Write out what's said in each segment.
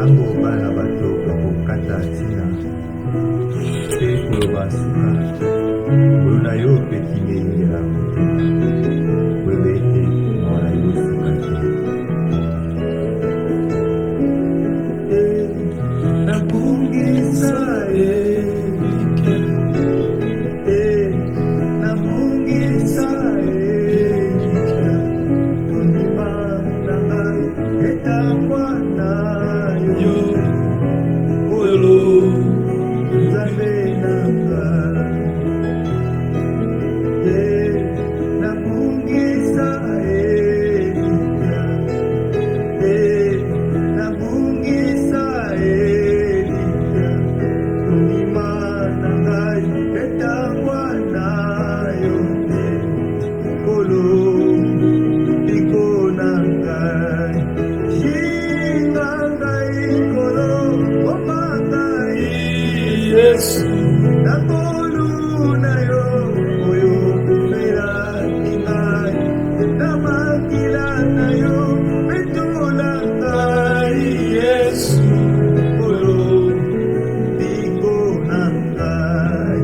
Tango bana bato bakokata ntina mpe koloba suka oyo na yo mpe kimeyela motema koyeba ete mawa na yo suka te nabungisa elike nabungisa elike kondima na ngai etangwa na yo oyo nzambe na ngai nabungisa elika nabungisa elika kondima na ngai etangwa na yo te kolo liko na ngai shinga ngai kolo oma ngai yesu nakolu na yo oyo kufela ngai na makila na yo petula ngai yesu oyo liko na ngai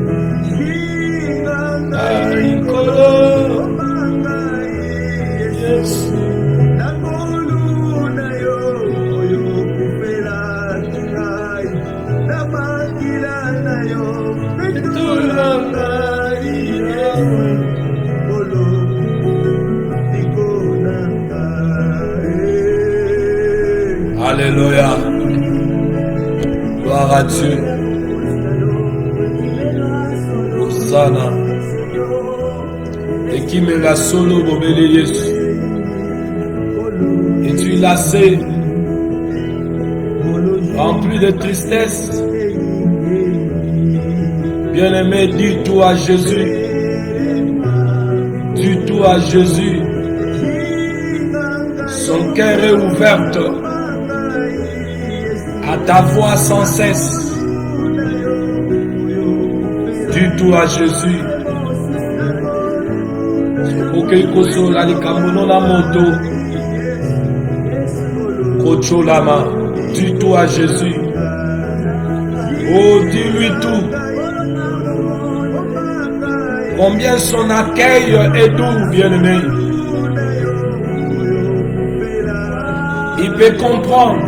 shinga ngai kolo oma ngai yesu nakolu na yo oyo kufela ngai na makila na yo petula ngai yesu olo liko na ngai. Alléluia. Gloire à Dieu. Hosanna. Ekimela solo bobele Yesu. Es-tu lassé, rempli de tristesse? Bien-aimé, dis tout à Jésus. Dis tout à Jésus. Son cœur est ouvert à ta voix sans cesse. Dis tout à Jésus. Okeikosola likamono na moto. Kocholama. Dis tout à Jésus. Oh, dis-lui tout. Combien son accueil est doux, bien-aimé. Il peut comprendre.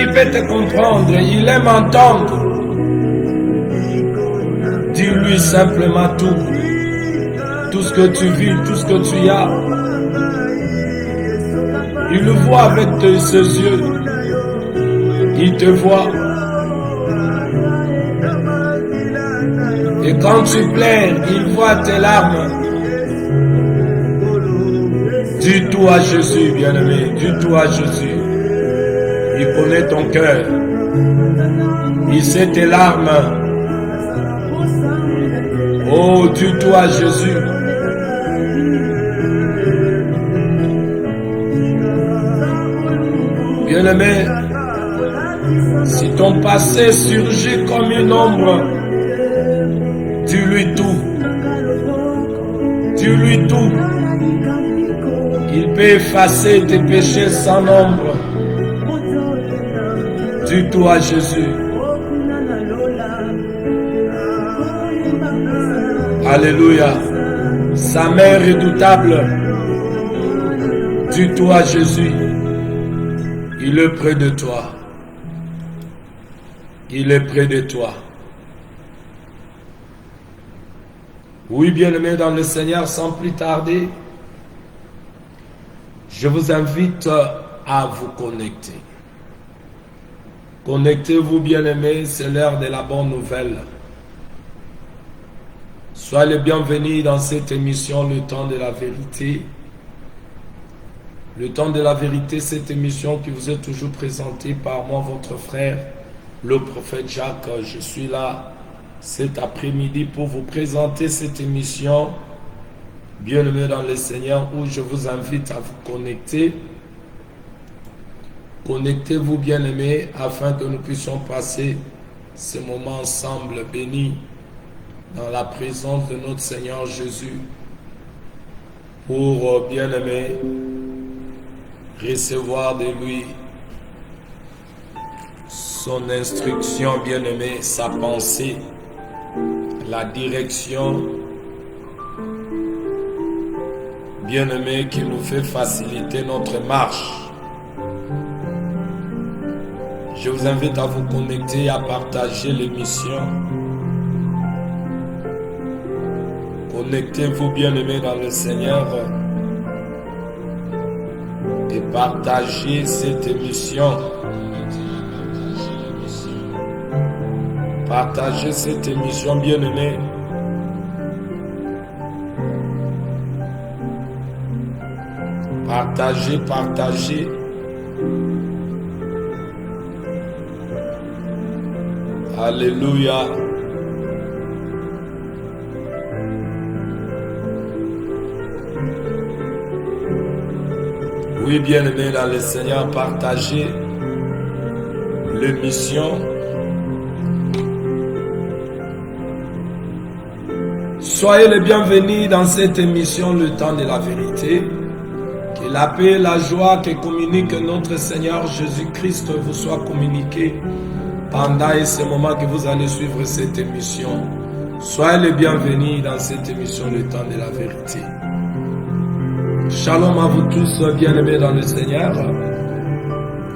Il peut te comprendre. Il aime entendre. Dis-lui simplement tout. Tout ce que tu vis, tout ce que tu as. Il le voit avec ses yeux. Il te voit. Et quand tu pleures, il voit tes larmes. Dis tout à Jésus, bien-aimé. Dis tout à Jésus. Il connaît ton cœur. Il sait tes larmes. Oh, dis tout à Jésus. Bien-aimé, si ton passé surgit comme une ombre, dis-lui tout. Dis-lui tout. Il peut effacer tes péchés sans nombre. Dis tout à Jésus. Alléluia. Sa main redoutable. Dis tout à Jésus. Il est près de toi. Il est près de toi. Oui, bien-aimés dans le Seigneur, sans plus tarder, je vous invite à vous connecter. Connectez-vous, bien-aimés, c'est l'heure de la bonne nouvelle. Soyez les bienvenus dans cette émission, le temps de la vérité. Le temps de la vérité, cette émission qui vous est toujours présentée par moi, votre frère, le prophète Jacques. Je suis là cet après-midi pour vous présenter cette émission, bien-aimés dans le Seigneur, où je vous invite à vous connecter. Connectez-vous, bien-aimés, afin que nous puissions passer ce moment ensemble bénis dans la présence de notre Seigneur Jésus pour, bien-aimés, recevoir de lui son instruction, bien-aimé, sa pensée, la direction, bien-aimé, qui nous fait faciliter notre marche. Je vous invite à vous connecter, à partager l'émission. Connectez-vous, bien-aimés, dans le Seigneur et partagez cette émission. Partagez cette émission, bien-aimés. Partagez. Alléluia. Oui, bien-aimés dans le Seigneur, partagez l'émission. Soyez les bienvenus dans cette émission, le temps de la vérité. Que la paix et la joie que communique notre Seigneur Jésus-Christ vous soient communiqués pendant ce moment que vous allez suivre cette émission. Soyez les bienvenus dans cette émission, le temps de la vérité. Shalom à vous tous, bien-aimés dans le Seigneur.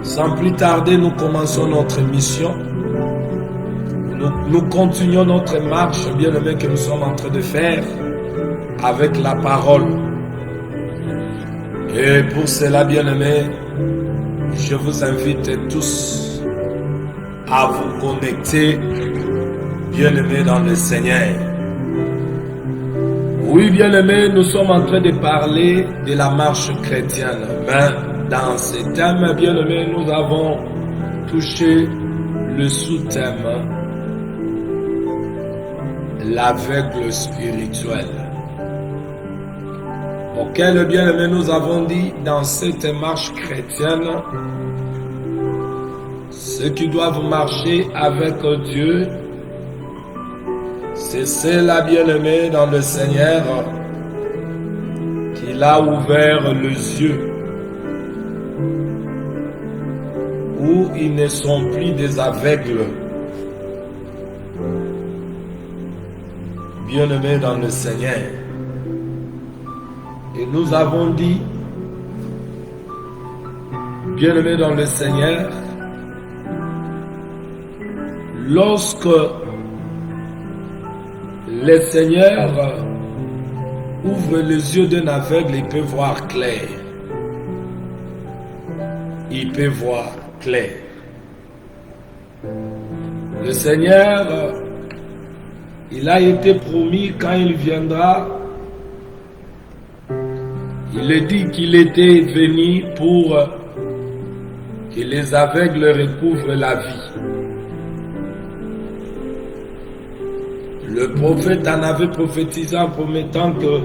Sans plus tarder, nous commençons notre mission. Nous continuons notre marche, bien-aimés, que nous sommes en train de faire avec la parole. Et pour cela, bien-aimés, je vous invite tous à vous connecter, bien-aimés dans le Seigneur. Oui, bien-aimés, nous sommes en train de parler de la marche chrétienne. Mais dans ce thème, bien-aimés, nous avons touché le sous-thème, l'aveugle spirituel. Auquel, bien-aimés, nous avons dit dans cette marche chrétienne, ceux qui doivent marcher avec Dieu, c'est ceux-là, bien-aimés, dans le Seigneur, qu'il a ouvert les yeux, où ils ne sont plus des aveugles. Bien-aimés dans le Seigneur. Et nous avons dit, bien-aimés dans le Seigneur, lorsque le Seigneur ouvre les yeux d'un aveugle, il peut voir clair. Il peut voir clair. Le Seigneur, il a été promis quand il viendra. Il a dit qu'il était venu pour que les aveugles recouvrent la vie. Le prophète en avait prophétisé en promettant que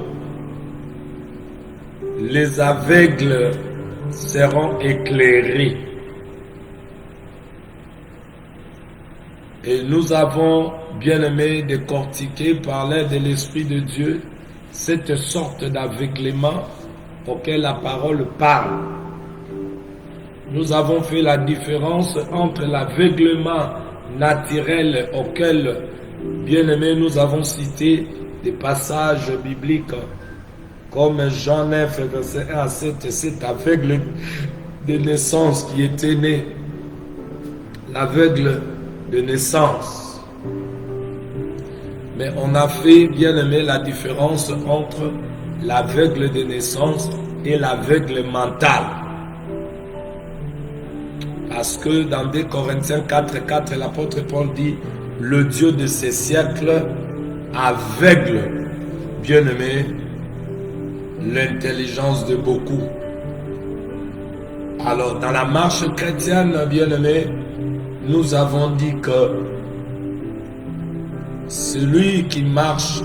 les aveugles seront éclairés. Et nous avons, bien aimé, décortiqué par l'aide de l'Esprit de Dieu cette sorte d'aveuglement auquel la parole parle. Nous avons fait la différence entre l'aveuglement naturel auquel, bien aimé, nous avons cité des passages bibliques comme Jean 9, verset 1 à 7, cet aveugle de naissance qui était né, l'aveugle de naissance. Mais on a fait, bien aimé, la différence entre l'aveugle de naissance et l'aveugle mental. Parce que dans 2 Corinthiens 4, 4, l'apôtre Paul dit, le Dieu de ces siècles aveugle, bien aimé, l'intelligence de beaucoup. Alors, dans la marche chrétienne, bien aimé, nous avons dit que celui qui marche,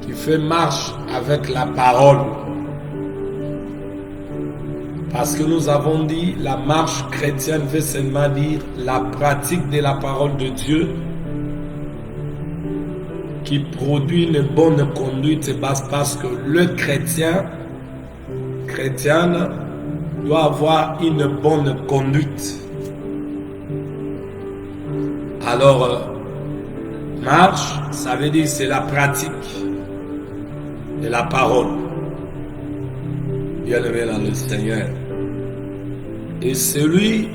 qui fait marche avec la parole, parce que nous avons dit la marche chrétienne veut seulement dire la pratique de la parole de Dieu qui produit une bonne conduite, parce que le chrétien chrétienne doit avoir une bonne conduite. Alors, marche, ça veut dire c'est la pratique de la parole. Bien-aimé dans le Seigneur. Et celui,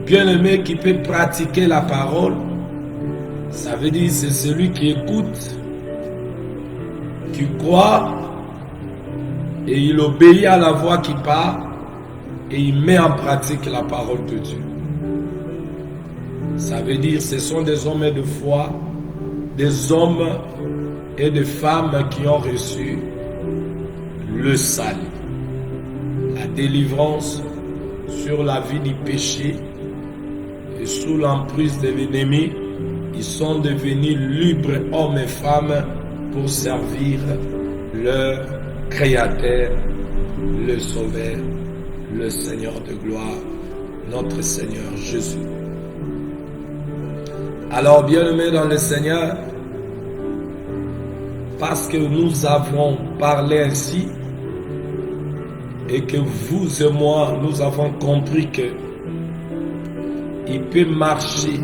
bien-aimé, qui peut pratiquer la parole, ça veut dire c'est celui qui écoute, qui croit, et il obéit à la voix qui parle, et il met en pratique la parole de Dieu. Ça veut dire ce sont des hommes de foi, des hommes et des femmes qui ont reçu le salut, la délivrance sur la vie du péché et sous l'emprise de l'ennemi. Ils sont devenus libres hommes et femmes pour servir leur Créateur, le Sauveur, le Seigneur de gloire, notre Seigneur Jésus. Alors, bien-aimés dans le Seigneur, parce que nous avons parlé ainsi et que vous et moi, nous avons compris que il peut marcher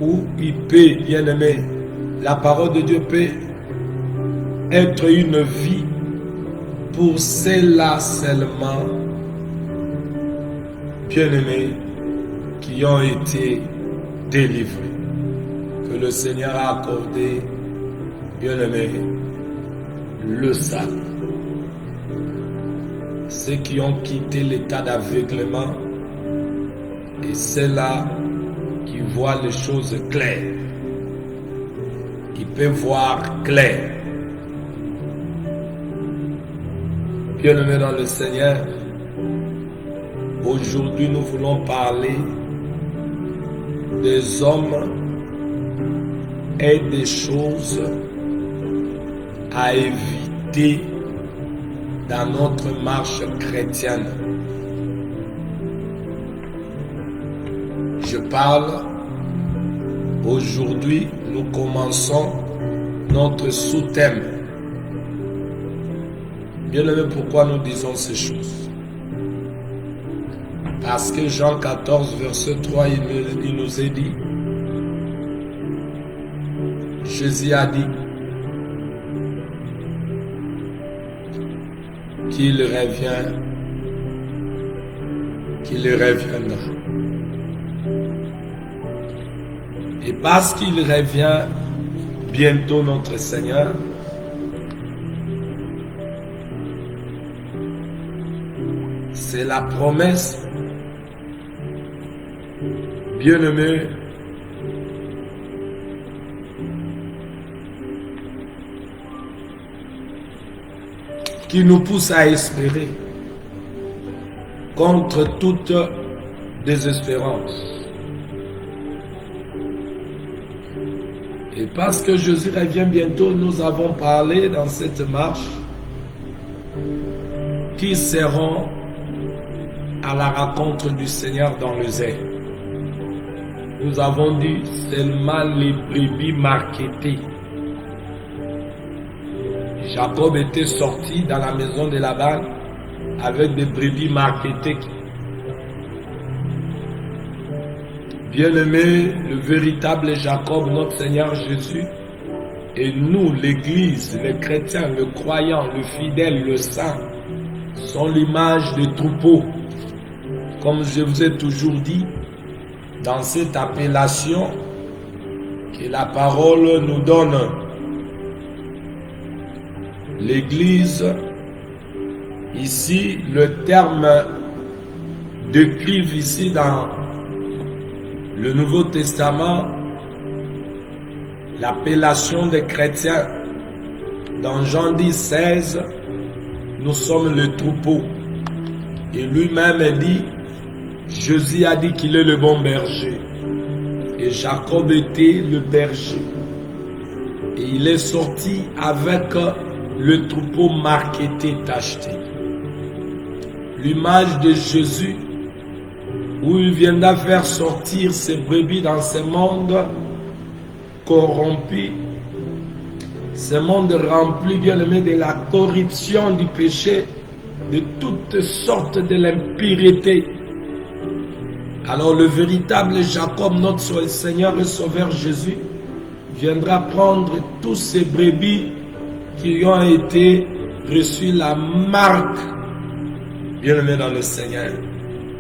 ou il peut, bien-aimé, la parole de Dieu peut être une vie pour ceux-là seulement, bien-aimés, qui ont été délivrés, que le Seigneur a accordé, bien-aimé, le salut. Ceux qui ont quitté l'état d'aveuglement et ceux-là qui voient les choses claires, qui peuvent voir clair. Bien-aimés dans le Seigneur, aujourd'hui nous voulons parler des hommes et des choses à éviter dans notre marche chrétienne. Je parle aujourd'hui, nous commençons notre sous-thème. Bien-aimé, pourquoi nous disons ces choses? Parce que Jean 14, verset 3, il nous est dit, Jésus a dit qu'il reviendra. Et parce qu'il revient bientôt, notre Seigneur, c'est la promesse, bien-aimé, qui nous pousse à espérer contre toute désespérance. Et parce que Jésus revient bientôt, nous avons parlé dans cette marche qui seront à la rencontre du Seigneur dans le zèle. Nous avons dit seulement les brebis marquetées. Jacob était sorti dans la maison de Laban avec des brebis marquetées. Bien-aimé, le véritable Jacob, notre Seigneur Jésus, et nous, l'Église, les chrétiens, le croyant, le fidèle, le saint, sont l'image des troupeaux. Comme je vous ai toujours dit, dans cette appellation que la parole nous donne, l'Église, ici, le terme décrive ici dans le Nouveau Testament, l'appellation des chrétiens. Dans Jean 10, 16, nous sommes le troupeau. Et lui-même dit, Jésus a dit qu'il est le bon berger. Et Jacob était le berger. Et il est sorti avec le troupeau marqueté, tacheté. L'image de Jésus, où il viendra faire sortir ses brebis dans ce monde corrompu, Ce monde rempli, bien aimé, de la corruption du péché, de toutes sortes de l'impureté. Alors le véritable Jacob, notre Seigneur et Sauveur Jésus, viendra prendre tous ces brebis qui ont été reçus la marque, bien aimé dans le Seigneur,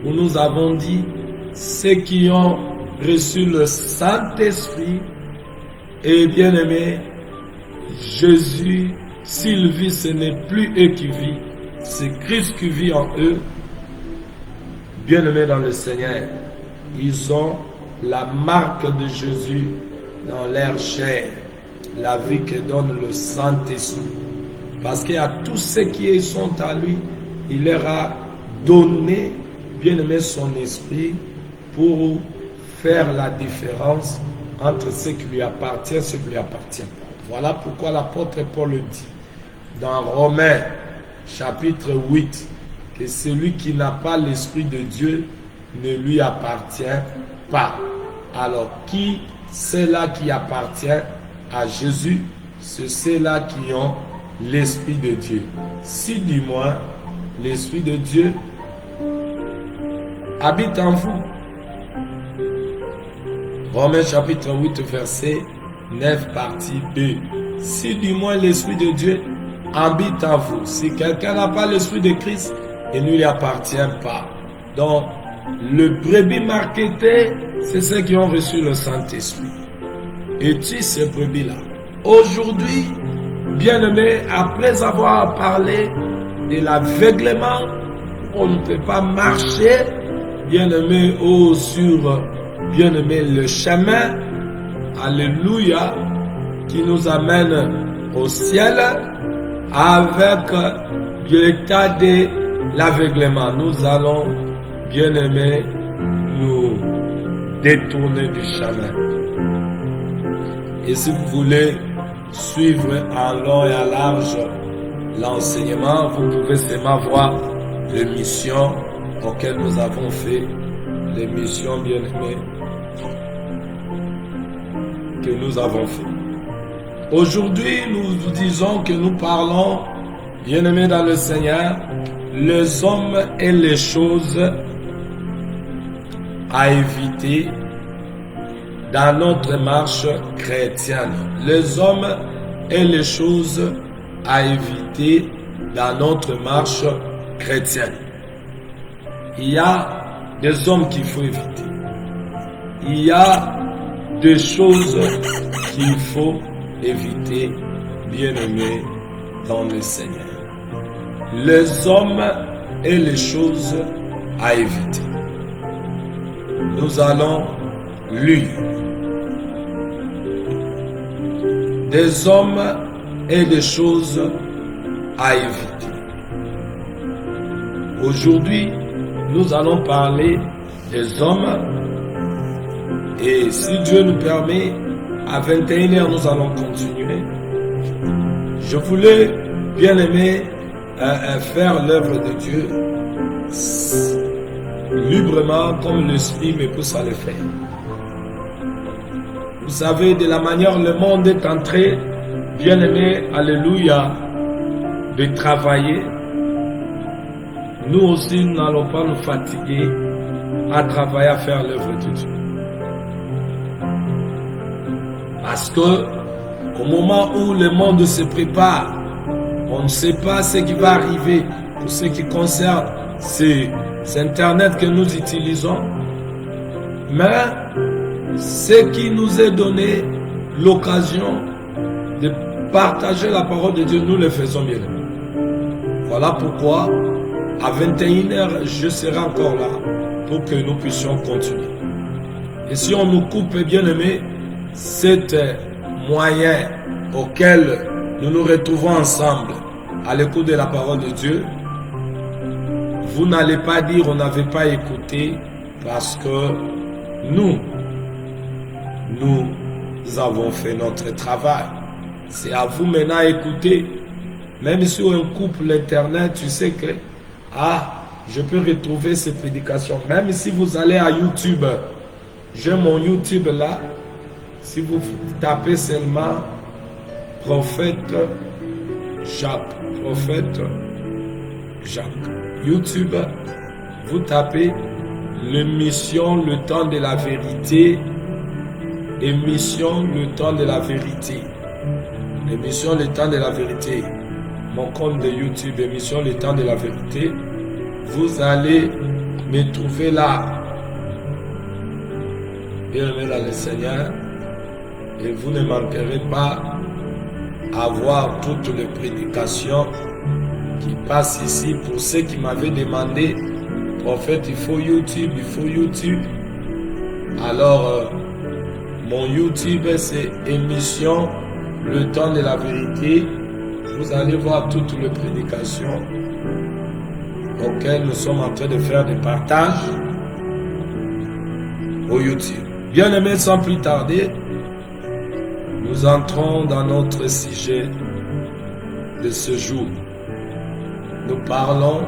où nous avons dit, ceux qui ont reçu le Saint-Esprit, et bien aimé, Jésus, s'il vit, ce n'est plus eux qui vivent, c'est Christ qui vit en eux. Bien aimé dans le Seigneur, ils ont la marque de Jésus dans leur chair, la vie que donne le Saint-Esprit. Parce qu'à tous ceux qui sont à lui, il leur a donné, bien aimé, son esprit pour faire la différence entre ce qui lui appartient et ce qui lui appartient pas. Voilà pourquoi l'apôtre Paul le dit dans Romains chapitre 8, que celui qui n'a pas l'Esprit de Dieu ne lui appartient pas. Alors qui c'est là qui appartient à Jésus? C'est ceux-là qui ont l'Esprit de Dieu. Si du moins l'Esprit de Dieu habite en vous. Romains chapitre 8 verset 9 partie 2. Si du moins l'Esprit de Dieu habite en vous. Si quelqu'un n'a pas l'Esprit de Christ, il ne lui appartient pas. Donc, le brebis marketé, c'est ceux qui ont reçu le Saint-Esprit. Et tu ces brebis-là. Aujourd'hui, bien-aimé, après avoir parlé de l'aveuglement, on ne peut pas marcher, bien-aimé, sur, bien-aimé, le chemin, alléluia, qui nous amène au ciel, avec l'état de l'aveuglement. Nous allons, bien aimé, nous détourner du chemin. Et si vous voulez suivre en long et à large l'enseignement, vous pouvez seulement voir l'émission auquel nous avons fait, l'émission, bien aimée, que nous avons fait. Aujourd'hui, nous disons que nous parlons, bien-aimés dans le Seigneur, les hommes et les choses à éviter dans notre marche chrétienne. Les hommes et les choses à éviter dans notre marche chrétienne. Il y a des hommes qu'il faut éviter. Il y a des choses qu'il faut éviter, bien-aimés dans le Seigneur. Les hommes et les choses à éviter. Nous allons lire des hommes et des choses à éviter. Aujourd'hui, nous allons parler des hommes et si Dieu nous permet, à 21h, nous allons continuer. Je voulais, bien aimer, faire l'œuvre de Dieu librement comme l'Esprit me pousse à le faire. Vous savez, de la manière le monde est en train, bien aimé, alléluia, de travailler, nous aussi, nous n'allons pas nous fatiguer à travailler, à faire l'œuvre de Dieu. Parce que au moment où le monde se prépare, on ne sait pas ce qui va arriver pour ce qui concerne c'est Internet que nous utilisons. Mais ce qui nous est donné l'occasion de partager la parole de Dieu, nous le faisons bien. Voilà pourquoi à 21h, je serai encore là pour que nous puissions continuer. Et si on nous coupe, bien aimé, c'est moyen auquel nous nous retrouvons ensemble à l'écoute de la parole de Dieu, vous n'allez pas dire on n'avait pas écouté parce que nous avons fait notre travail. C'est à vous maintenant d'écouter. Même si on coupe l'internet, tu sais que je peux retrouver ces prédications. Même si vous allez à YouTube, j'ai mon YouTube là. Si vous tapez seulement Prophète Jacques. Prophète Jacques. YouTube, vous tapez l'émission Le Temps de la Vérité. Émission Le Temps de la Vérité. Émission Le Temps de la Vérité. Mon compte de YouTube, émission Le Temps de la Vérité. Vous allez me trouver là. Bien-aimé dans le Seigneur. Et vous ne manquerez pas à voir toutes les prédications qui passent ici. Pour ceux qui m'avaient demandé, prophète, il faut YouTube, il faut YouTube. Alors, mon YouTube, c'est émission Le Temps de la Vérité. Vous allez voir toutes les prédications auxquelles nous sommes en train de faire des partages au YouTube. Bien aimé, sans plus tarder, nous entrons dans notre sujet de ce jour. Nous parlons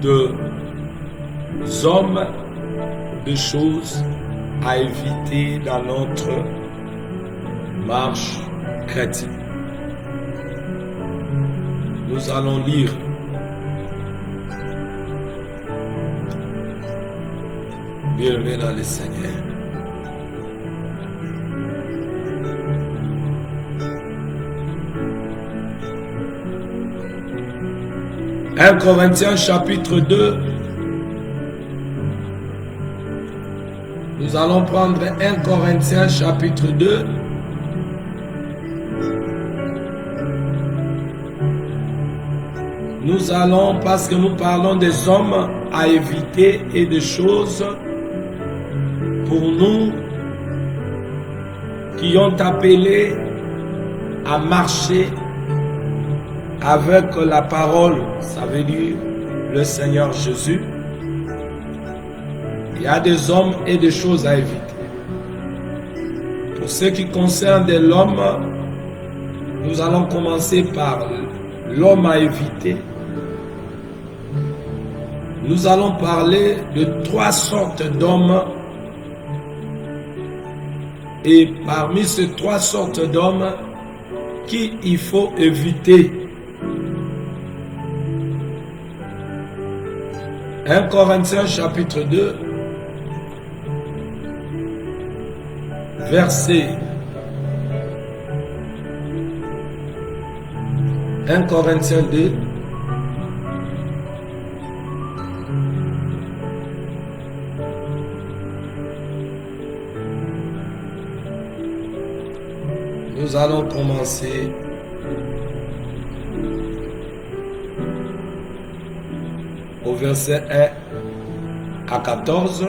de hommes, de choses à éviter dans notre marche chrétienne. Nous allons lire Bienvenue dans le Seigneur. « 1 Corinthiens chapitre 2. Nous allons prendre 1 Corinthiens chapitre 2. Nous allons, parce que nous parlons des hommes à éviter et des choses pour nous qui ont appelé à marcher avec la parole, ça veut dire le Seigneur Jésus. Il y a des hommes et des choses à éviter. Pour ce qui concerne l'homme, nous allons commencer par l'homme à éviter. Nous allons parler de 3 sortes d'hommes. Et parmi ces 3 sortes d'hommes, qui il faut éviter. 1 Corinthiens chapitre 2, verset 1 Corinthiens 2, nous allons commencer au verset 1 à 14.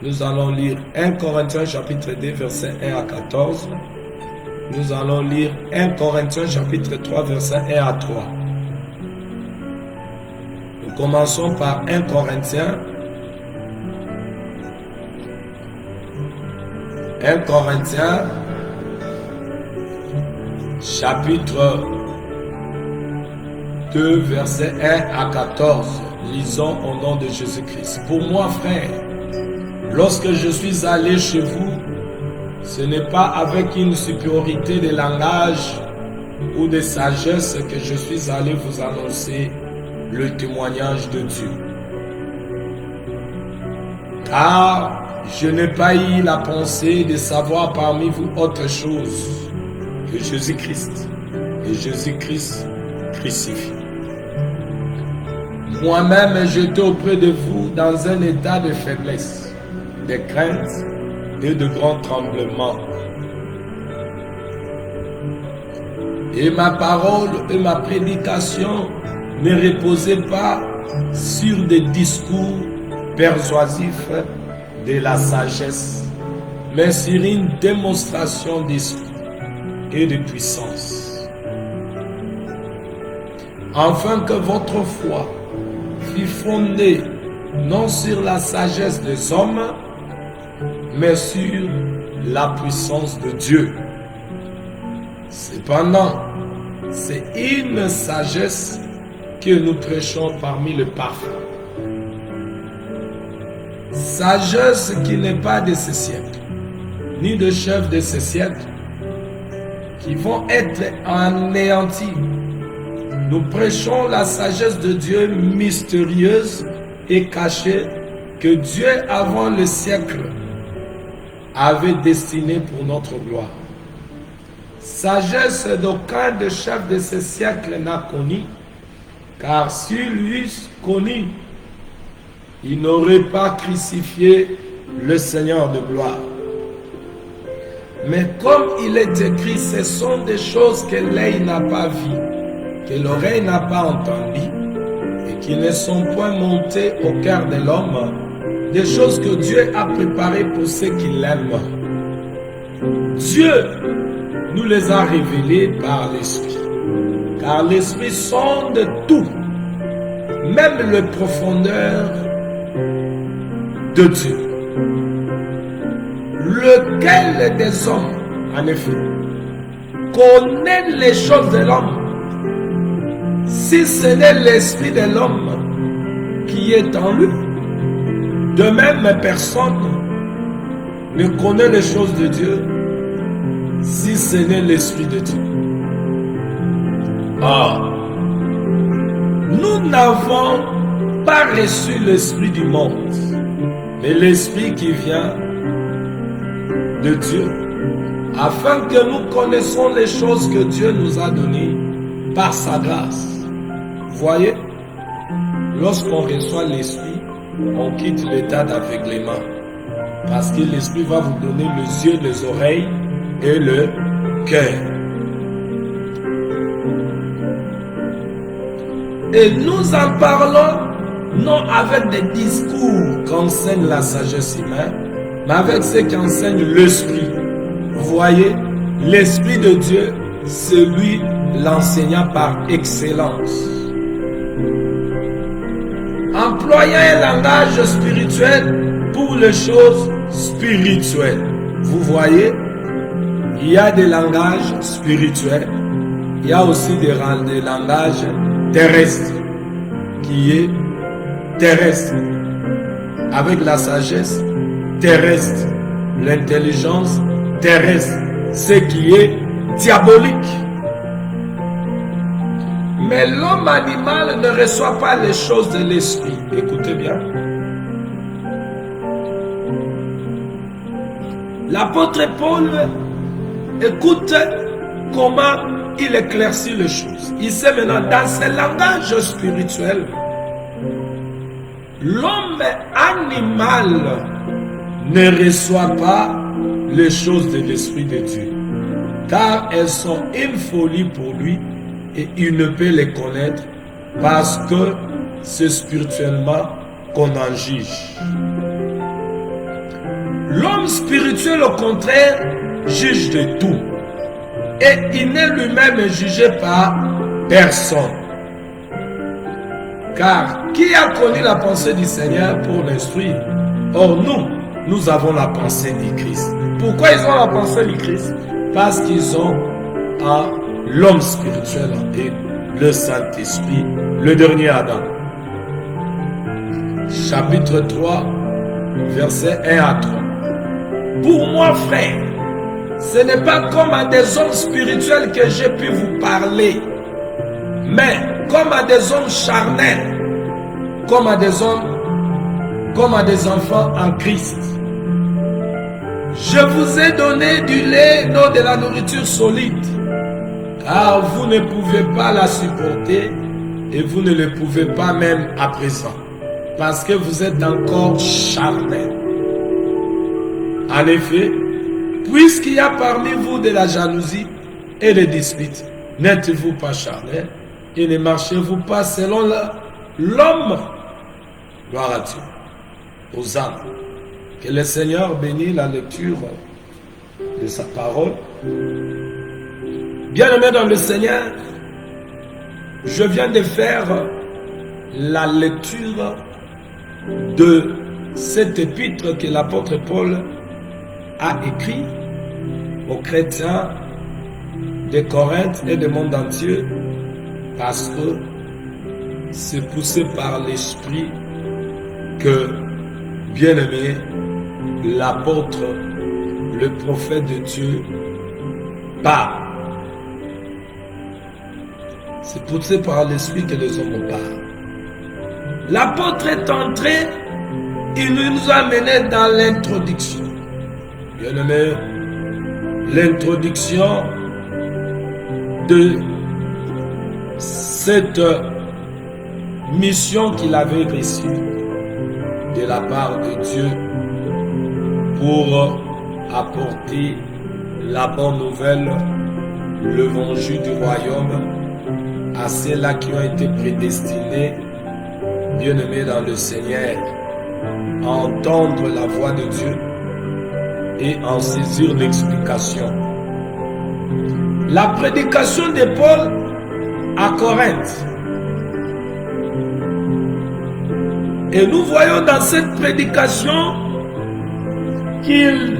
Nous allons lire 1 Corinthiens chapitre 2 verset 1 à 14. Nous allons lire 1 Corinthiens chapitre 3 verset 1 à 3. Nous commençons par 1 Corinthiens. 1 Corinthiens chapitre 2 verset 1 à 14. Lisons au nom de Jésus-Christ. Pour moi, frère, lorsque je suis allé chez vous, ce n'est pas avec une supériorité de langage ou de sagesse que je suis allé vous annoncer le témoignage de Dieu. Car je n'ai pas eu la pensée de savoir parmi vous autre chose que Jésus-Christ et Jésus-Christ crucifié. Moi-même, j'étais auprès de vous dans un état de faiblesse, de crainte et de grand tremblement. Et ma parole et ma prédication ne reposaient pas sur des discours persuasifs de la sagesse, mais sur une démonstration d'esprit et de puissance. Afin que votre foi fût fondée non sur la sagesse des hommes, mais sur la puissance de Dieu. Cependant, c'est une sagesse que nous prêchons parmi les parfaits. Sagesse qui n'est pas de ce siècle, ni de chef de ce siècle, qui vont être anéantis. Nous prêchons la sagesse de Dieu mystérieuse et cachée que Dieu avant le siècle avait destinée pour notre gloire. Sagesse d'aucun des chefs de ce siècle n'a connu, car s'il l'eussent connu, il n'aurait pas crucifié le Seigneur de gloire. Mais comme il est écrit, ce sont des choses que l'œil n'a pas vues, que l'oreille n'a pas entendues, et qui ne sont point montées au cœur de l'homme, des choses que Dieu a préparées pour ceux qui l'aiment. Dieu nous les a révélées par l'Esprit, car l'Esprit sonde tout, même les profondeurs de Dieu. Lequel des hommes, en effet, connaît les choses de l'homme, si ce n'est l'esprit de l'homme qui est en lui? De même, personne ne connaît les choses de Dieu, si ce n'est l'esprit de Dieu. Or, nous n'avons pas reçu l'esprit du monde, mais l'esprit qui vient de Dieu, afin que nous connaissions les choses que Dieu nous a données par sa grâce. Voyez, lorsqu'on reçoit l'esprit, on quitte l'état d'aveuglement, parce que l'esprit va vous donner les yeux, les oreilles et le cœur. Et nous en parlons non avec des discours qu'enseigne la sagesse humaine, mais avec ce qu'enseigne l'Esprit. Vous voyez, l'Esprit de Dieu, c'est lui l'enseignant par excellence. Employant un langage spirituel pour les choses spirituelles. Vous voyez, il y a des langages spirituels, il y a aussi des langages terrestres, qui est terrestre, avec la sagesse terrestre, l'intelligence terrestre, ce qui est diabolique. Mais l'homme animal ne reçoit pas les choses de l'esprit. Écoutez bien. L'apôtre Paul, écoute comment il éclaircit les choses. Il sait maintenant, dans ce langage spirituel, l'homme animal ne reçoit pas les choses de l'Esprit de Dieu, car elles sont une folie pour lui et il ne peut les connaître parce que c'est spirituellement qu'on en juge. L'homme spirituel, au contraire, juge de tout et il n'est lui-même jugé par personne. Car qui a connu la pensée du Seigneur pour l'instruire? Or nous avons la pensée du Christ. Pourquoi ils ont la pensée du Christ? Parce qu'ils ont l'homme spirituel et le Saint-Esprit, le dernier Adam. Chapitre 3, versets 1 à 3. Pour moi, frère, ce n'est pas comme à des hommes spirituels que j'ai pu vous parler, mais comme à des hommes charnels, comme à des hommes, comme à des enfants en Christ. Je vous ai donné du lait, non de la nourriture solide, car vous ne pouvez pas la supporter et vous ne le pouvez pas même à présent, parce que vous êtes encore charnel. En effet, puisqu'il y a parmi vous de la jalousie et des disputes, n'êtes-vous pas charnel et ne marchez-vous pas selon l'homme? Gloire à Dieu. Aux âmes. Que le Seigneur bénisse la lecture de sa parole. Bien-aimés dans le Seigneur, je viens de faire la lecture de cet épître que l'apôtre Paul a écrit aux chrétiens de Corinthe et du monde entier, parce que c'est poussé par l'Esprit que, bien-aimé, l'apôtre, le prophète de Dieu, parle. C'est poussé par l'Esprit que les hommes parlent. L'apôtre est entré, il nous a menés dans l'introduction. Bien-aimé, l'introduction de cette mission qu'il avait reçue de la part de Dieu pour apporter la bonne nouvelle, l'évangile du royaume à ceux-là qui ont été prédestinés, bien-aimés dans le Seigneur, à entendre la voix de Dieu et en saisir l'explication. La prédication de Paul à Corinthe. Et nous voyons dans cette prédication qu'il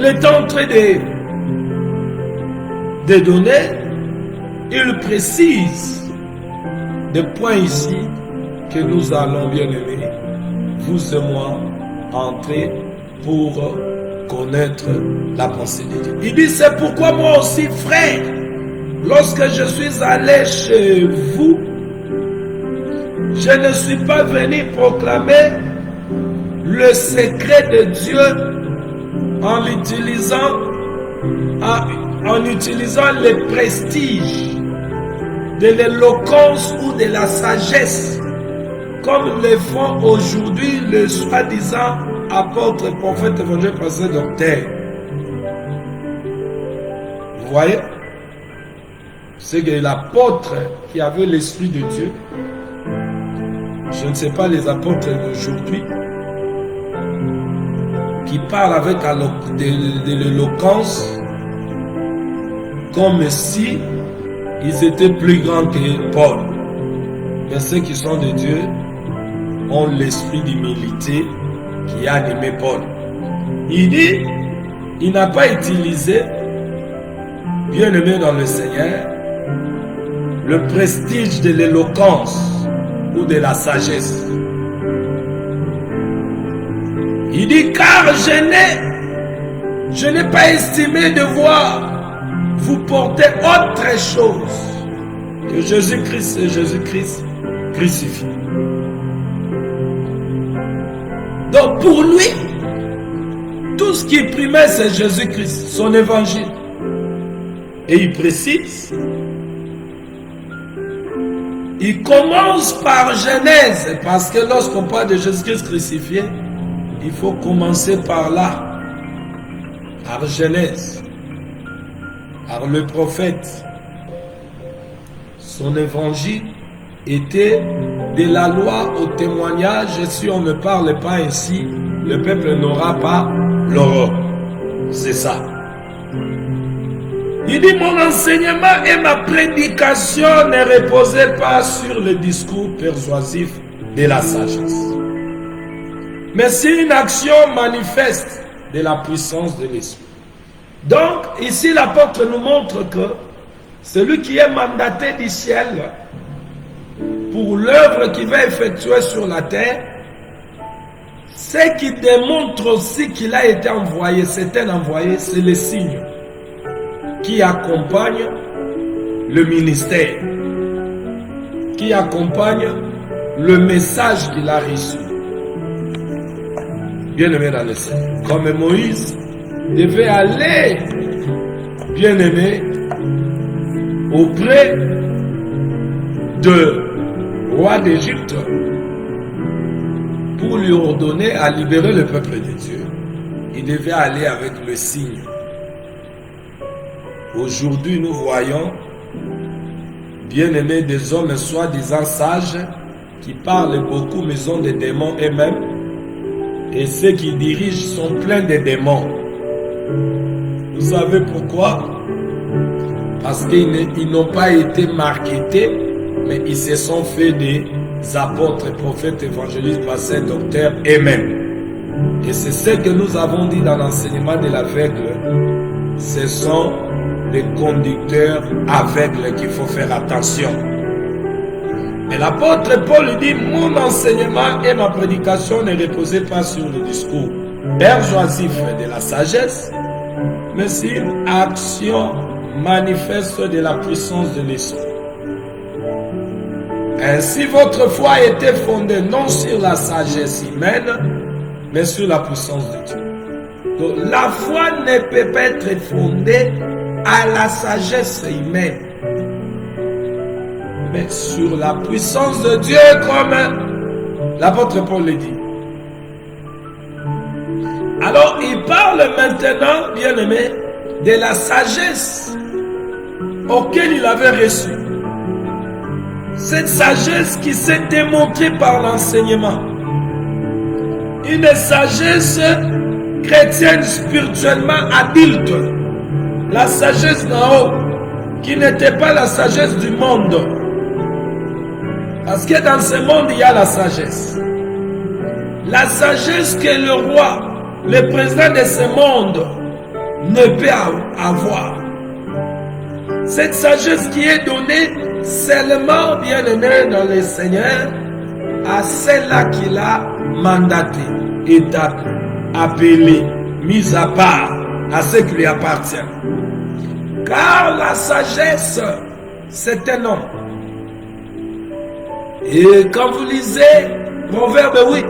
est en train de donner, il précise des points ici que nous allons, bien aimer, vous et moi, entrer pour connaître la pensée de Dieu. Il dit, c'est pourquoi moi aussi, frère, lorsque je suis allé chez vous, je ne suis pas venu proclamer le secret de Dieu en utilisant le prestige de l'éloquence ou de la sagesse, comme le font aujourd'hui les soi-disant apôtres, prophètes, évangélistes, pasteurs, docteurs. Vous voyez? C'est que l'apôtre qui avait l'Esprit de Dieu, je ne sais pas les apôtres d'aujourd'hui, qui parlent avec de l'éloquence, comme si ils étaient plus grands que Paul. Mais ceux qui sont de Dieu ont l'esprit d'humilité qui a animé Paul. Il dit, il n'a pas utilisé, bien aimé dans le Seigneur, le prestige de l'éloquence ou de la sagesse. Il dit, car je n'ai pas estimé devoir vous porter autre chose que Jésus-Christ et Jésus-Christ crucifié. Donc pour lui, tout ce qui primait, c'est Jésus-Christ, son évangile. Et il précise, il commence par Genèse, parce que lorsqu'on parle de Jésus-Christ crucifié, il faut commencer par là, par Genèse, par le prophète. Son évangile était de la loi au témoignage, et si on ne parle pas ainsi, le peuple n'aura pas l'aurore. C'est ça. Il dit, mon enseignement et ma prédication ne reposaient pas sur le discours persuasif de la sagesse, mais c'est une action manifeste de la puissance de l'Esprit. Donc, ici, l'apôtre nous montre que celui qui est mandaté du ciel pour l'œuvre qu'il va effectuer sur la terre, ce qui démontre aussi qu'il a été envoyé, c'est un envoyé, c'est le signe qui accompagne le ministère, qui accompagne le message qu'il a reçu. Bien aimé dans le Seigneur, comme Moïse devait aller, bien aimé, auprès de roi d'Égypte pour lui ordonner à libérer le peuple de Dieu. Il devait aller avec le signe. Aujourd'hui, nous voyons, bien aimés, des hommes soi-disant sages qui parlent beaucoup, mais ont des démons eux-mêmes. Et ceux qui dirigent sont pleins de démons. Vous savez pourquoi? Parce qu'ils n'ont pas été marketés, mais ils se sont fait des apôtres, prophètes, évangélistes, pasteurs, docteurs eux-mêmes. Et c'est ce que nous avons dit dans l'enseignement de l'aveugle. Ce sont les conducteurs aveugles qu'il faut faire attention. Et l'apôtre Paul dit, mon enseignement et ma prédication ne reposaient pas sur le discours persuasif de la sagesse, mais sur une action manifeste de la puissance de l'Esprit. Ainsi votre foi était fondée non sur la sagesse humaine, mais sur la puissance de Dieu. Donc la foi ne peut pas être fondée à la sagesse humaine, mais sur la puissance de Dieu, comme l'apôtre Paul le dit. Alors il parle maintenant, bien aimé, de la sagesse auquel il avait reçu. Cette sagesse qui s'est démontrée par l'enseignement. Une sagesse chrétienne spirituellement adulte. La sagesse d'en haut, qui n'était pas la sagesse du monde. Parce que dans ce monde, il y a la sagesse. La sagesse que le roi, le président de ce monde, ne peut avoir. Cette sagesse qui est donnée seulement, bien aimé dans le Seigneur, à celle-là qu'il a mandaté, établi, appelé, mis à part, à ce qui lui appartient. Car la sagesse, c'est un nom. Et quand vous lisez Proverbe 8,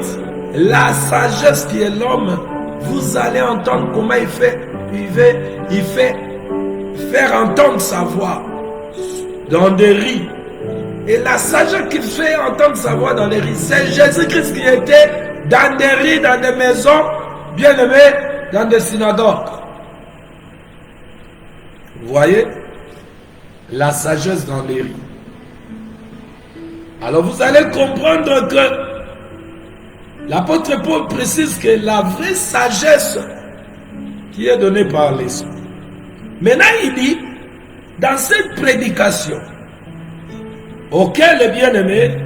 la sagesse qui est l'homme, vous allez entendre comment il fait faire entendre sa voix dans des riz. Et la sagesse qui fait entendre sa voix dans les riz, c'est Jésus-Christ qui était dans des riz, dans des maisons, bien aimés, dans des synagogues. Vous voyez? La sagesse dans les riz. Alors vous allez comprendre que l'apôtre Paul précise que la vraie sagesse qui est donnée par l'Esprit. Maintenant il dit, dans cette prédication, auquel les bien-aimés,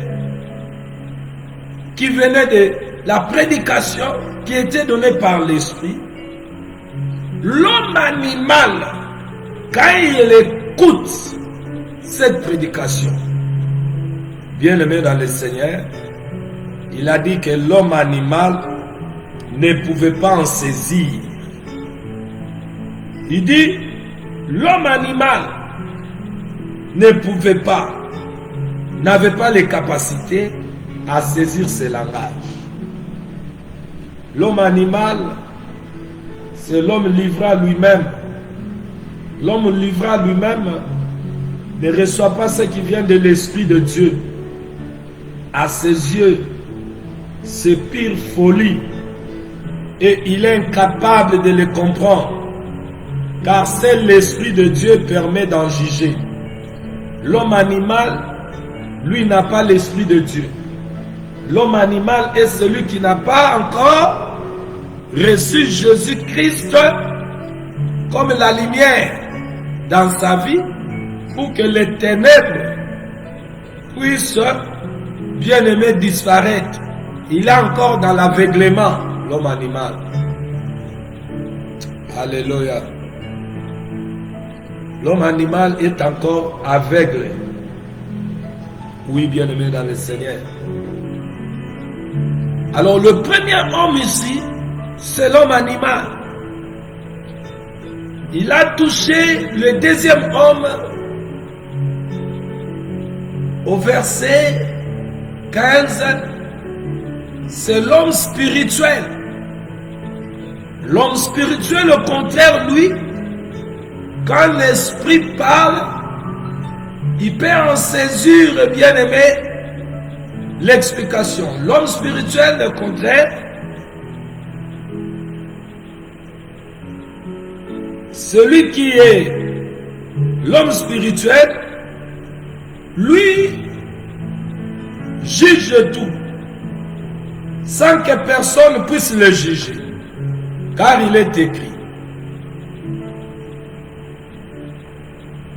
qui venait de la prédication qui était donnée par l'Esprit, l'homme animal, quand il écoute cette prédication, bien-aimé dans le Seigneur, il a dit que l'homme animal ne pouvait pas en saisir. Il dit, l'homme animal ne pouvait pas, n'avait pas les capacités à saisir ce langage. L'homme animal, c'est l'homme livré à lui-même. L'homme livré à lui-même ne reçoit pas ce qui vient de l'Esprit de Dieu. À ses yeux, c'est pire folie. Et il est incapable de le comprendre. Car seul l'Esprit de Dieu permet d'en juger. L'homme animal, lui, n'a pas l'Esprit de Dieu. L'homme animal est celui qui n'a pas encore reçu Jésus-Christ comme la lumière dans sa vie pour que les ténèbres puissent, bien aimé, disparaître. Il est encore dans l'aveuglement, l'homme animal. Alléluia. L'homme animal est encore aveugle. Oui, bien aimé dans le Seigneur. Alors le premier homme ici, c'est l'homme animal. Il a touché le deuxième homme au verset 15. C'est l'homme spirituel. L'homme spirituel, au contraire, lui, quand l'Esprit parle, il peut en saisir, bien aimé, l'explication. L'homme spirituel, au contraire, celui qui est l'homme spirituel, lui, juge tout, sans que personne puisse le juger, car il est écrit.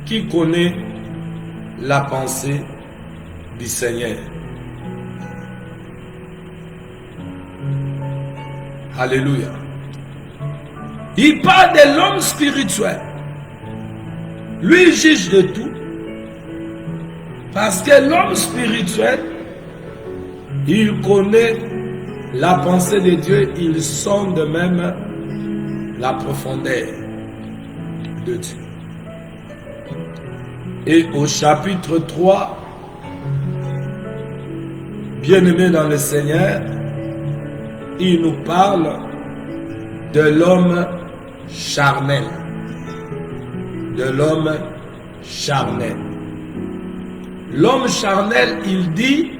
Qui connaît la pensée du Seigneur? Alléluia. Il parle de l'homme spirituel. Lui, il juge de tout. Parce que l'homme spirituel, il connaît la pensée de Dieu. Il sonde même la profondeur de Dieu. Et au chapitre 3, Bien-aimés dans le Seigneur, il nous parle de l'homme charnel. De l'homme charnel. L'homme charnel, il dit,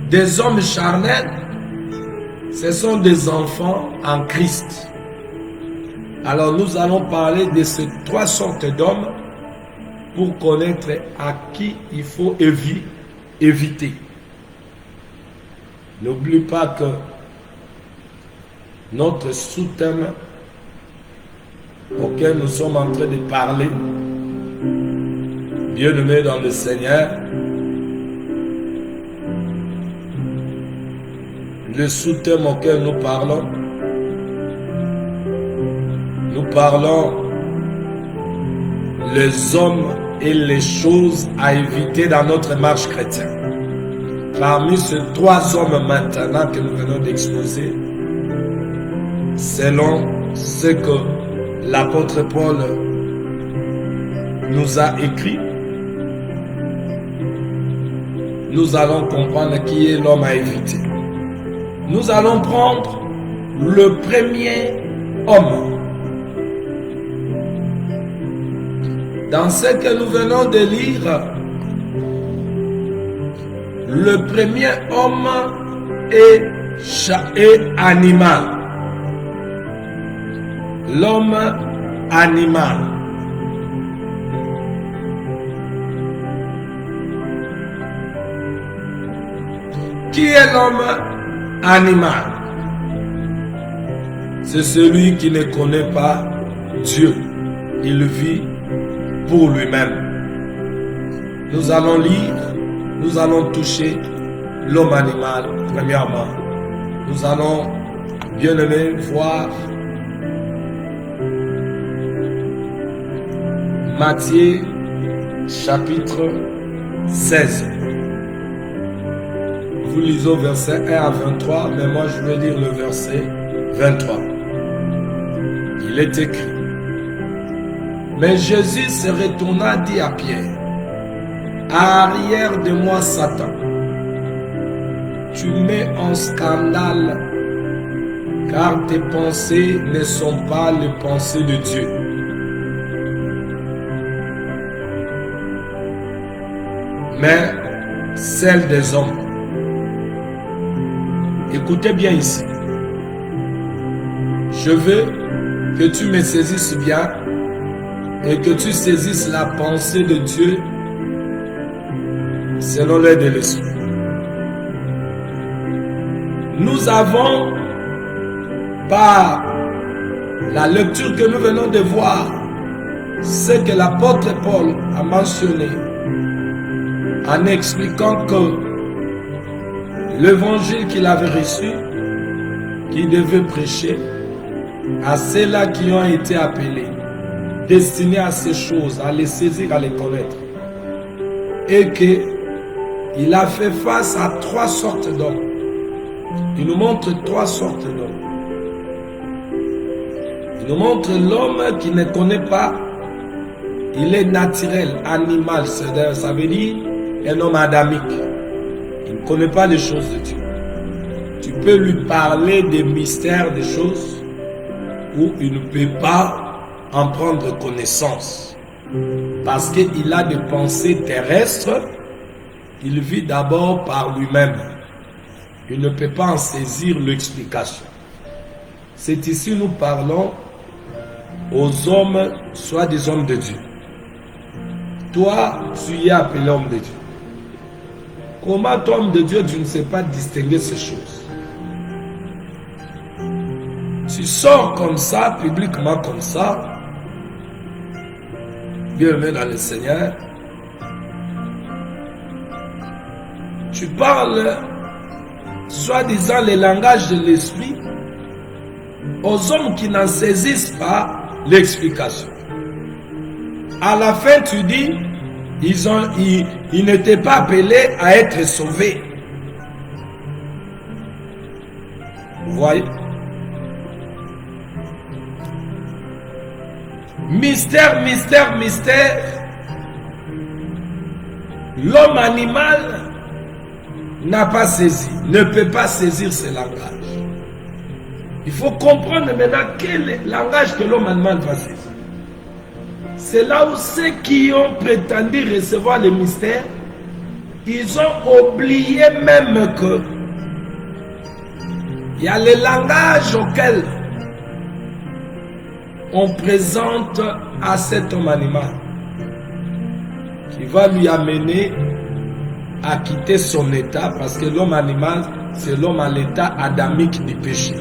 des hommes charnels, ce sont des enfants en Christ. Alors nous allons parler de ces trois sortes d'hommes pour connaître à qui il faut éviter. N'oublie pas que notre sous-thème auquel nous sommes en train de parler, bien-aimés dans le Seigneur, le sous-thème auquel nous parlons les hommes et les choses à éviter dans notre marche chrétienne. Parmi ces trois hommes maintenant que nous venons d'exposer, selon ce que l'apôtre Paul nous a écrit, nous allons comprendre qui est l'homme à éviter. Nous allons prendre le premier homme. Dans ce que nous venons de lire, le premier homme est animal. L'homme animal. Qui est l'homme animal? C'est celui qui ne connaît pas Dieu. Il vit pour lui-même. Nous allons lire, nous allons toucher l'homme animal, premièrement. Nous allons, bien aimé, voir Matthieu chapitre 16. Vous lisez verset 1 à 23, mais moi je vais lire le verset 23. Il est écrit: mais Jésus se retourna, dit à Pierre: arrière de moi, Satan, tu mets en scandale, car tes pensées ne sont pas les pensées de Dieu. Mais celles des hommes. Écoutez bien ici. Je veux que tu me saisisses bien et que tu saisisses la pensée de Dieu selon l'aide de l'Esprit. Nous avons, par la lecture que nous venons de voir, ce que l'apôtre Paul a mentionné en expliquant que l'évangile qu'il avait reçu, qu'il devait prêcher à ceux-là qui ont été appelés, destinés à ces choses, à les saisir, à les connaître, et qu'il a fait face à trois sortes d'hommes. Il nous montre trois sortes d'hommes. Il nous montre l'homme qui ne connaît pas, il est naturel, animal, ça veut dire un homme adamique. Il ne connaît pas les choses de Dieu. Tu peux lui parler des mystères, des choses, où il ne peut pas en prendre connaissance. Parce qu'il a des pensées terrestres, il vit d'abord par lui-même. Il ne peut pas en saisir l'explication. C'est ici nous parlons aux hommes, soit des hommes de Dieu. Toi, tu es appelé homme de Dieu. Comment toi, homme de Dieu, tu ne sais pas distinguer ces choses? Tu sors comme ça, publiquement comme ça, bienvenue dans le Seigneur. Tu parles, soi-disant, le langage de l'esprit aux hommes qui n'en saisissent pas l'explication. À la fin, tu dis, ils n'étaient pas appelés à être sauvés. Vous voyez? Mystère, mystère, mystère. L'homme animal n'a pas saisi, ne peut pas saisir ce langage. Il faut comprendre maintenant quel langage que l'homme animal va saisir. C'est là où ceux qui ont prétendu recevoir le mystère, ils ont oublié même que il y a le langage auquel on présente à cet homme animal qui va lui amener à quitter son état, parce que l'homme animal, c'est l'homme à l'état adamique du péché.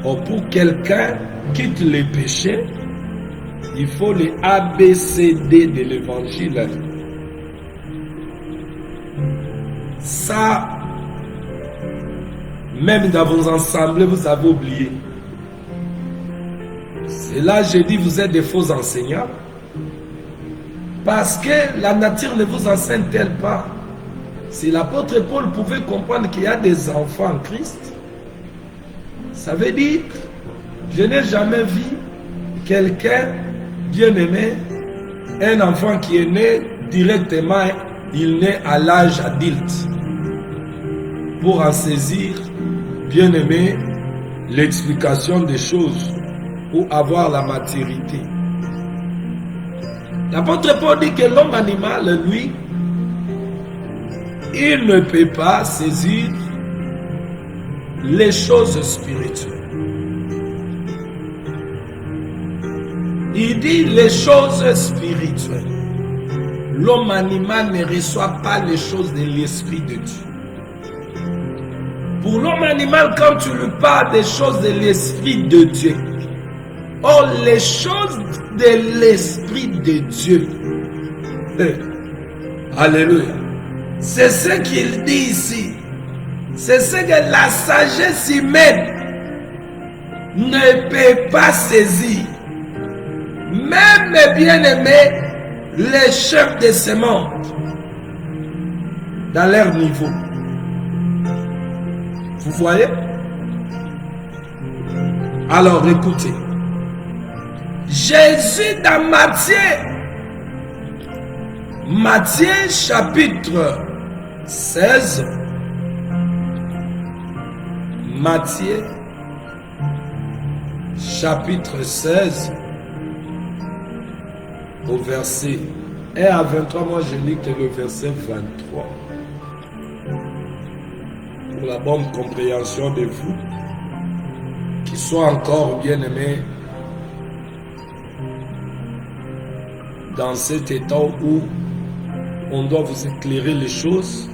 Or, pour quelqu'un quitte le péché, il faut les ABCD de l'évangile. Ça, même dans vos assemblées, vous avez oublié. C'est là que je dis, vous êtes des faux enseignants. Parce que la nature ne vous enseigne-t-elle pas? Si l'apôtre Paul pouvait comprendre qu'il y a des enfants en Christ, ça veut dire, je n'ai jamais vu quelqu'un bien-aimé, un enfant qui est né directement, il naît à l'âge adulte. Pour en saisir, bien-aimé, l'explication des choses, ou avoir la maturité. L'apôtre Paul dit que l'homme animal, lui, il ne peut pas saisir les choses spirituelles. Il dit les choses spirituelles. L'homme animal ne reçoit pas les choses de l'Esprit de Dieu. Pour l'homme animal, quand tu lui parles des choses de l'Esprit de Dieu, or les choses de l'Esprit de Dieu, alléluia, c'est ce qu'il dit ici. C'est ce que la sagesse humaine ne peut pas saisir. Même bien-aimés, les chefs de ce monde, dans leur niveau. Vous voyez? Alors écoutez. Jésus dans Matthieu chapitre 16, Matthieu chapitre 16, au verset 1 à 23, moi je lis que le verset 23. Pour la bonne compréhension de vous, qui sont encore bien aimés dans cet état où on doit vous éclairer les choses.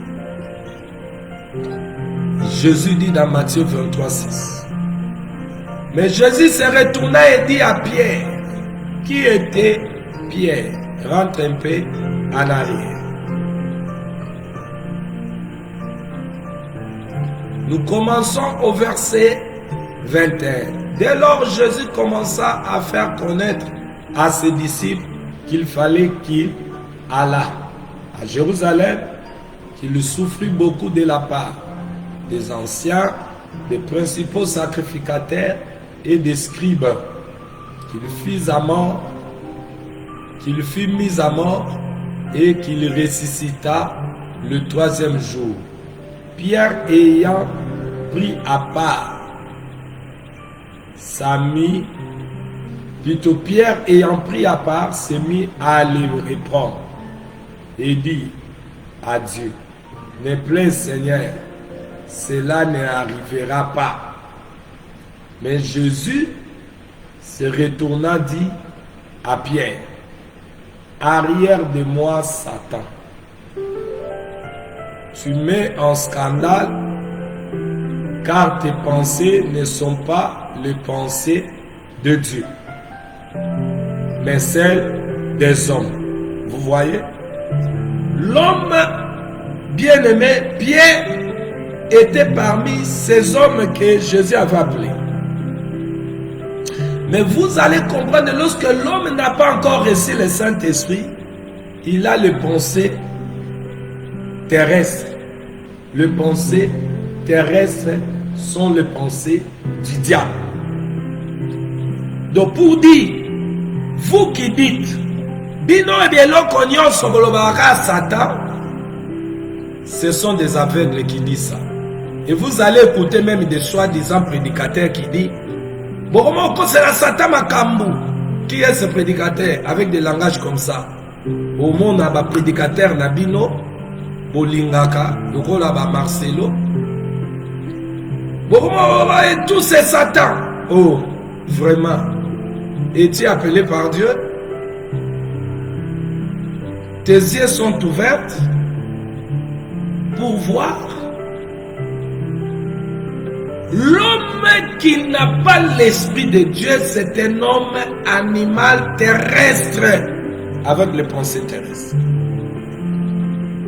Jésus dit dans Matthieu 23, 6. Mais Jésus se retourna et dit à Pierre, qui était Pierre, rentre un peu en arrière. Nous commençons au verset 21. Dès lors, Jésus commença à faire connaître à ses disciples qu'il fallait qu'il allât à Jérusalem, qu'il souffrit beaucoup de la part des anciens, des principaux sacrificateurs et des scribes, qu'il fut mis à mort et qu'il ressuscita le 3e jour. Pierre ayant pris à part Pierre ayant pris à part s'est mis à les reprendre et dit à Dieu, ne plaît Seigneur, cela n'arrivera pas. Mais Jésus se retourna dit à Pierre, arrière de moi Satan, tu mets en scandale car tes pensées ne sont pas les pensées de Dieu, mais celles des hommes. Vous voyez? L'homme bien-aimé, Pierre, était parmi ces hommes que Jésus avait appelés. Mais vous allez comprendre, lorsque l'homme n'a pas encore reçu le Saint-Esprit, il a les pensées terrestres. Les pensées terrestres sont les pensées du diable. Donc pour dire, vous qui dites, bino ebieloko nyonso bolobaka Satan, Ce sont des aveugles qui disent ça. Et vous allez écouter même des soi-disant prédicateurs qui disent Boromoko c'est la Satan Makambu. Qui est ce prédicateur avec des langages comme ça? Au monde, il y a un prédicateur Nabino, Bolingaka, Lokola Marcelo. Boromoko et tous ces Satan. Oh, vraiment. Es-tu appelé par Dieu? Tes yeux sont ouverts pour voir. L'homme qui n'a pas l'esprit de Dieu, c'est un homme animal terrestre avec les pensées terrestres.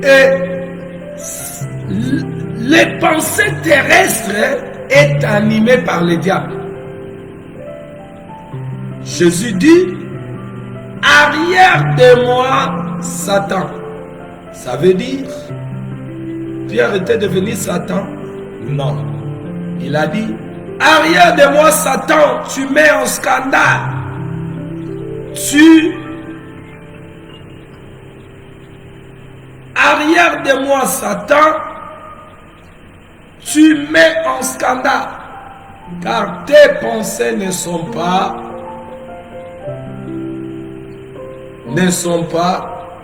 Et les pensées terrestres est animées par le diable. Jésus dit, arrière de moi, Satan. Ça veut dire, Pierre était devenu Satan? Non. Il a dit, arrière de moi, Satan, tu mets en scandale. Arrière de moi, Satan, tu mets en scandale. Car tes pensées ne sont pas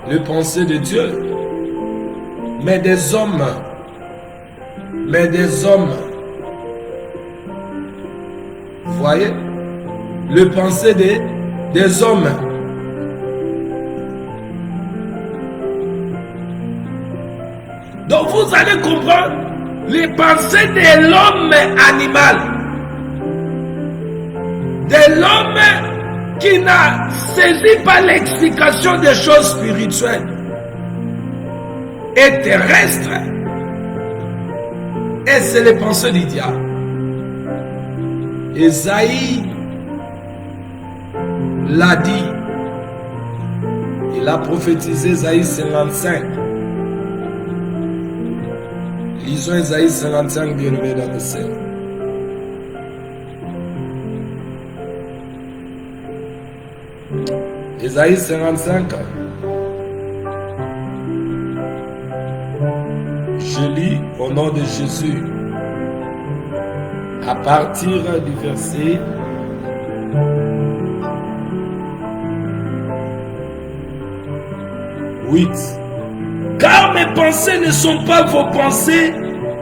les pensées de Dieu, mais des hommes. Vous voyez, le pensée des hommes. Donc vous allez comprendre les pensées de l'homme animal, de l'homme qui n'a saisi pas l'explication des choses spirituelles et terrestres. Et c'est les pensées du diable. Esaïe l'a dit. Il a prophétisé Esaïe 55. Lisons Esaïe 55, bien-aimés dans le Seigneur. Esaïe 55. Je lis au nom de Jésus. À partir du verset 8. Car mes pensées ne sont pas vos pensées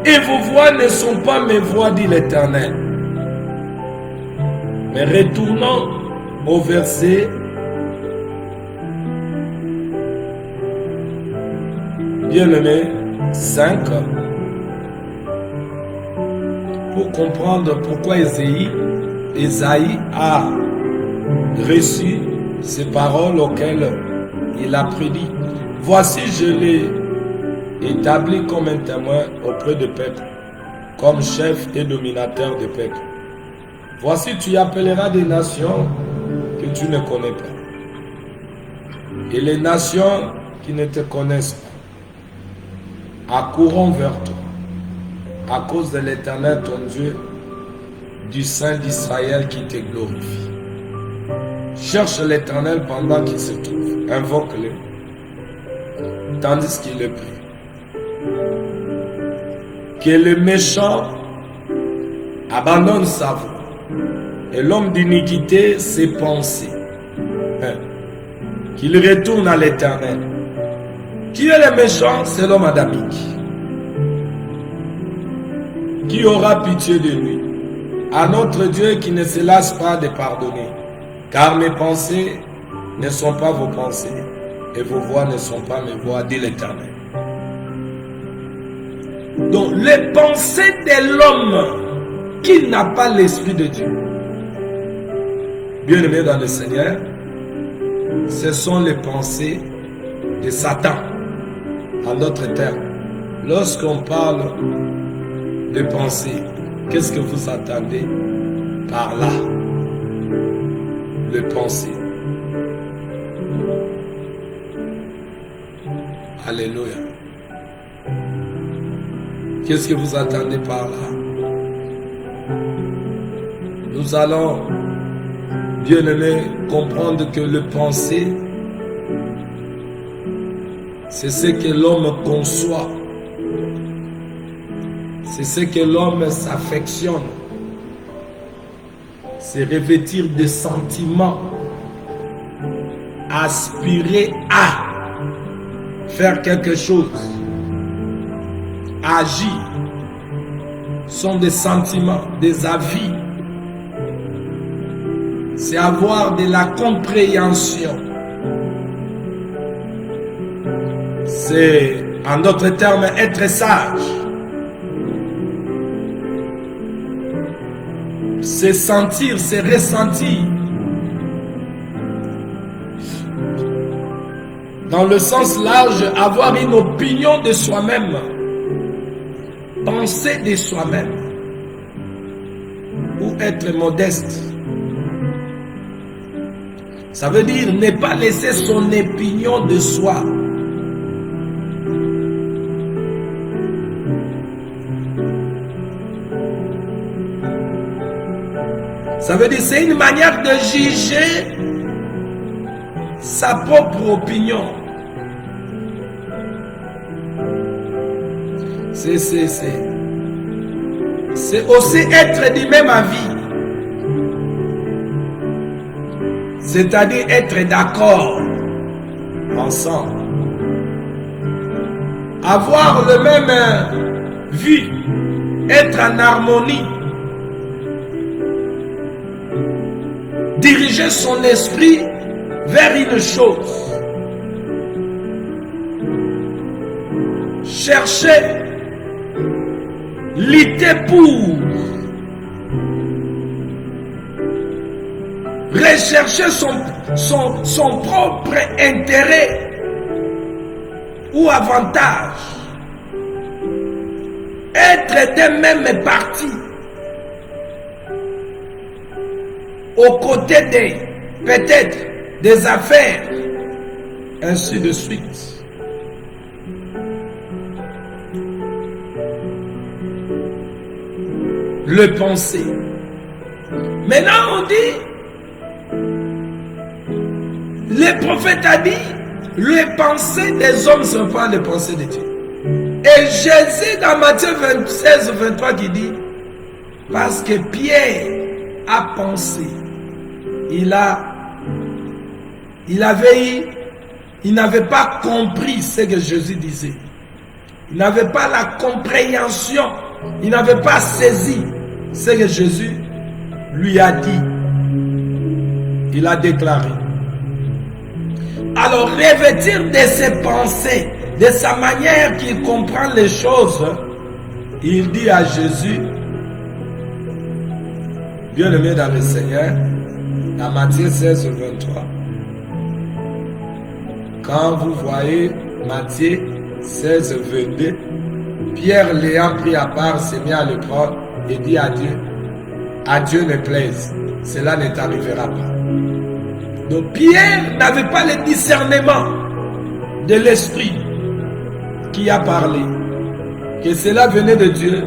et vos voix ne sont pas mes voix, dit l'Éternel. Mais retournons au verset 5. Pour comprendre pourquoi Esaïe a reçu ces paroles auxquelles il a prédit. Voici, je l'ai établi comme un témoin auprès du peuple, comme chef et dominateur du peuple. Voici, tu appelleras des nations que tu ne connais pas. Et les nations qui ne te connaissent pas accourront vers toi. À cause de l'Éternel, ton Dieu, du Saint d'Israël qui te glorifie. Cherche l'Éternel pendant qu'il se trouve. Invoque-le, tandis qu'il est prêt. Que le méchant abandonne sa voie et l'homme d'iniquité ses pensées. Qu'il retourne à l'Éternel. Qui est le méchant? C'est l'homme adamique. Qui aura pitié de lui? À notre Dieu qui ne se lasse pas de pardonner. Car mes pensées ne sont pas vos pensées et vos voix ne sont pas mes voix, dit l'Éternel. Donc les pensées de l'homme qui n'a pas l'Esprit de Dieu, bien aimé dans le Seigneur, ce sont les pensées de Satan. En d'autres termes, lorsqu'on parle de pensée, qu'est-ce que vous attendez par là? Le pensée. Alléluia. Qu'est-ce que vous attendez par là? Nous allons, bien aimé, comprendre que le pensée, c'est ce que l'homme conçoit C'est ce que l'homme s'affectionne. C'est revêtir des sentiments, aspirer à faire quelque chose, agir, sont des sentiments, des avis. C'est avoir de la compréhension. C'est, en d'autres termes, être sage. C'est sentir, c'est ressentir. Dans le sens large, avoir une opinion de soi-même. Penser de soi-même. Ou être modeste. Ça veut dire ne pas laisser son opinion de soi. Ça veut dire c'est une manière de juger sa propre opinion. C'est aussi être du même avis. C'est-à-dire être d'accord ensemble. Avoir le même vue. Être en harmonie. Diriger son esprit vers une chose. Chercher, lutter pour. Rechercher son propre intérêt ou avantage. Être des mêmes partis. Aux côtés des, peut-être, des affaires, ainsi de suite. Le penser. Maintenant on dit, le prophète a dit, les pensées des hommes ne sont pas les pensées de Dieu. Et Jésus dans Matthieu 16, 23 qui dit, parce que Pierre a pensé, il n'avait pas compris ce que Jésus disait. Il n'avait pas la compréhension. Il n'avait pas saisi ce que Jésus lui a dit. Il a déclaré. Alors, revêtir de ses pensées, de sa manière qu'il comprend les choses, il dit à Jésus, bien-aimé dans le Seigneur, dans Matthieu 16, 23. Quand vous voyez Matthieu 16, 22, Pierre l'ayant pris à part, s'est mis à le prendre et dit à Dieu, à Dieu ne plaise, cela ne t'arrivera pas. Donc Pierre n'avait pas le discernement de l'esprit qui a parlé, que cela venait de Dieu,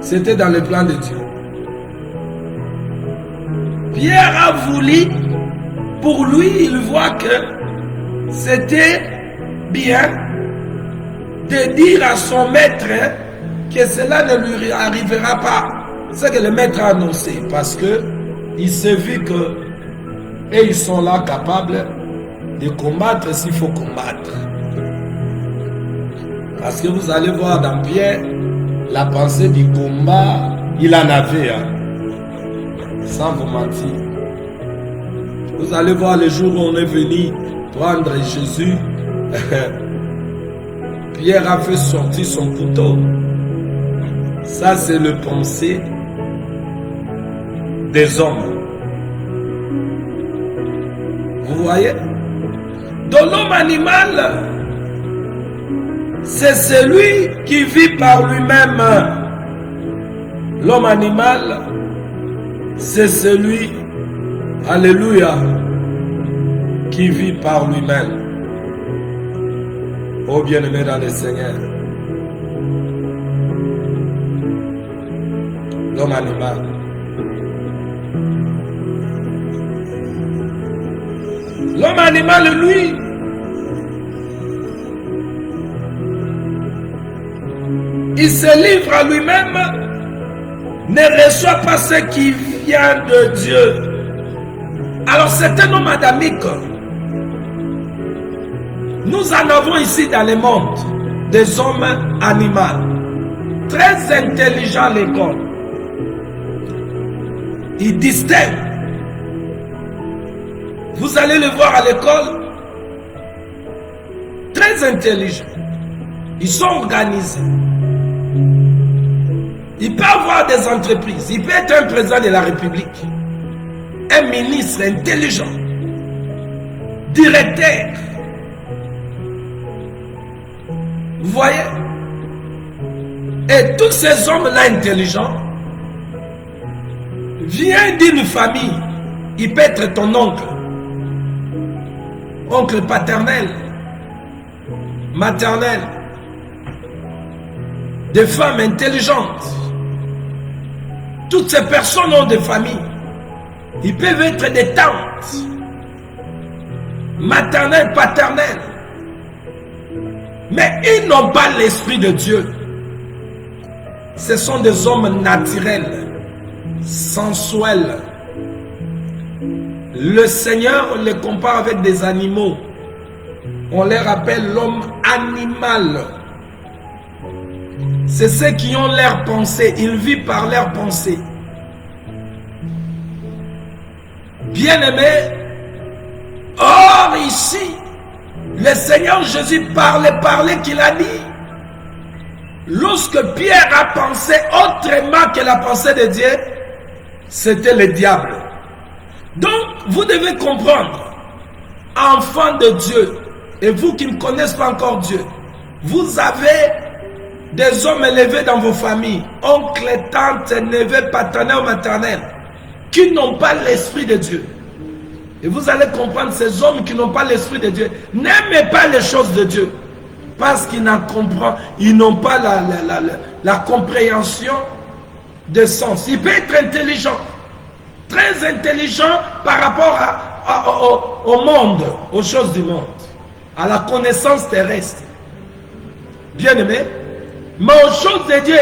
c'était dans le plan de Dieu. Pierre a voulu, pour lui, il voit que c'était bien de dire à son maître que cela ne lui arrivera pas. C'est que le maître a annoncé, parce que il s'est vu que et ils sont là capables de combattre s'il faut combattre. Parce que vous allez voir dans Pierre, la pensée du combat, il en avait, hein, sans vous mentir. Vous allez voir le jour où on est venu prendre Jésus, Pierre a fait sortir son couteau. Ça, c'est le pensée des hommes. Vous voyez? Dans l'homme animal, c'est celui qui vit par lui-même. L'homme animal, c'est celui, alléluia, qui vit par lui-même. Oh bien-aimé dans le Seigneur. L'homme animal. L'homme animal, lui, il se livre à lui-même, ne reçoit pas ce qui vient de Dieu. Alors c'est un homme adamique. Nous en avons ici dans le monde des hommes animaux, très intelligents à l'école. Ils distinguent. Vous allez le voir à l'école, très intelligents. Ils sont organisés. Il peut avoir des entreprises. Il peut être un président de la République, un ministre intelligent, directeur. Vous voyez? Et tous ces hommes-là intelligents viennent d'une famille. Il peut être ton oncle, oncle paternel, maternel, des femmes intelligentes. Toutes ces personnes ont des familles. Ils peuvent être des tantes, maternelles, paternelles. Mais ils n'ont pas l'esprit de Dieu. Ce sont des hommes naturels, sensuels. Le Seigneur les compare avec des animaux. On les appelle l'homme animal. C'est ceux qui ont leur pensée. Ils vivent par leur pensée. Bien-aimé, or ici, le Seigneur Jésus parlait qu'il a dit, lorsque Pierre a pensé autrement que la pensée de Dieu, c'était le diable. Donc, vous devez comprendre, enfants de Dieu, et vous qui ne connaissez pas encore Dieu, vous avez des hommes élevés dans vos familles, oncles, tantes, neveux, paternels ou maternels, qui n'ont pas l'esprit de Dieu. Et vous allez comprendre, ces hommes qui n'ont pas l'esprit de Dieu, n'aiment pas les choses de Dieu. Parce qu'ils n'ont pas la compréhension des sens. Il peut être intelligent, très intelligent par rapport au monde, aux choses du monde, à la connaissance terrestre. Bien aimé, mais aux choses de Dieu,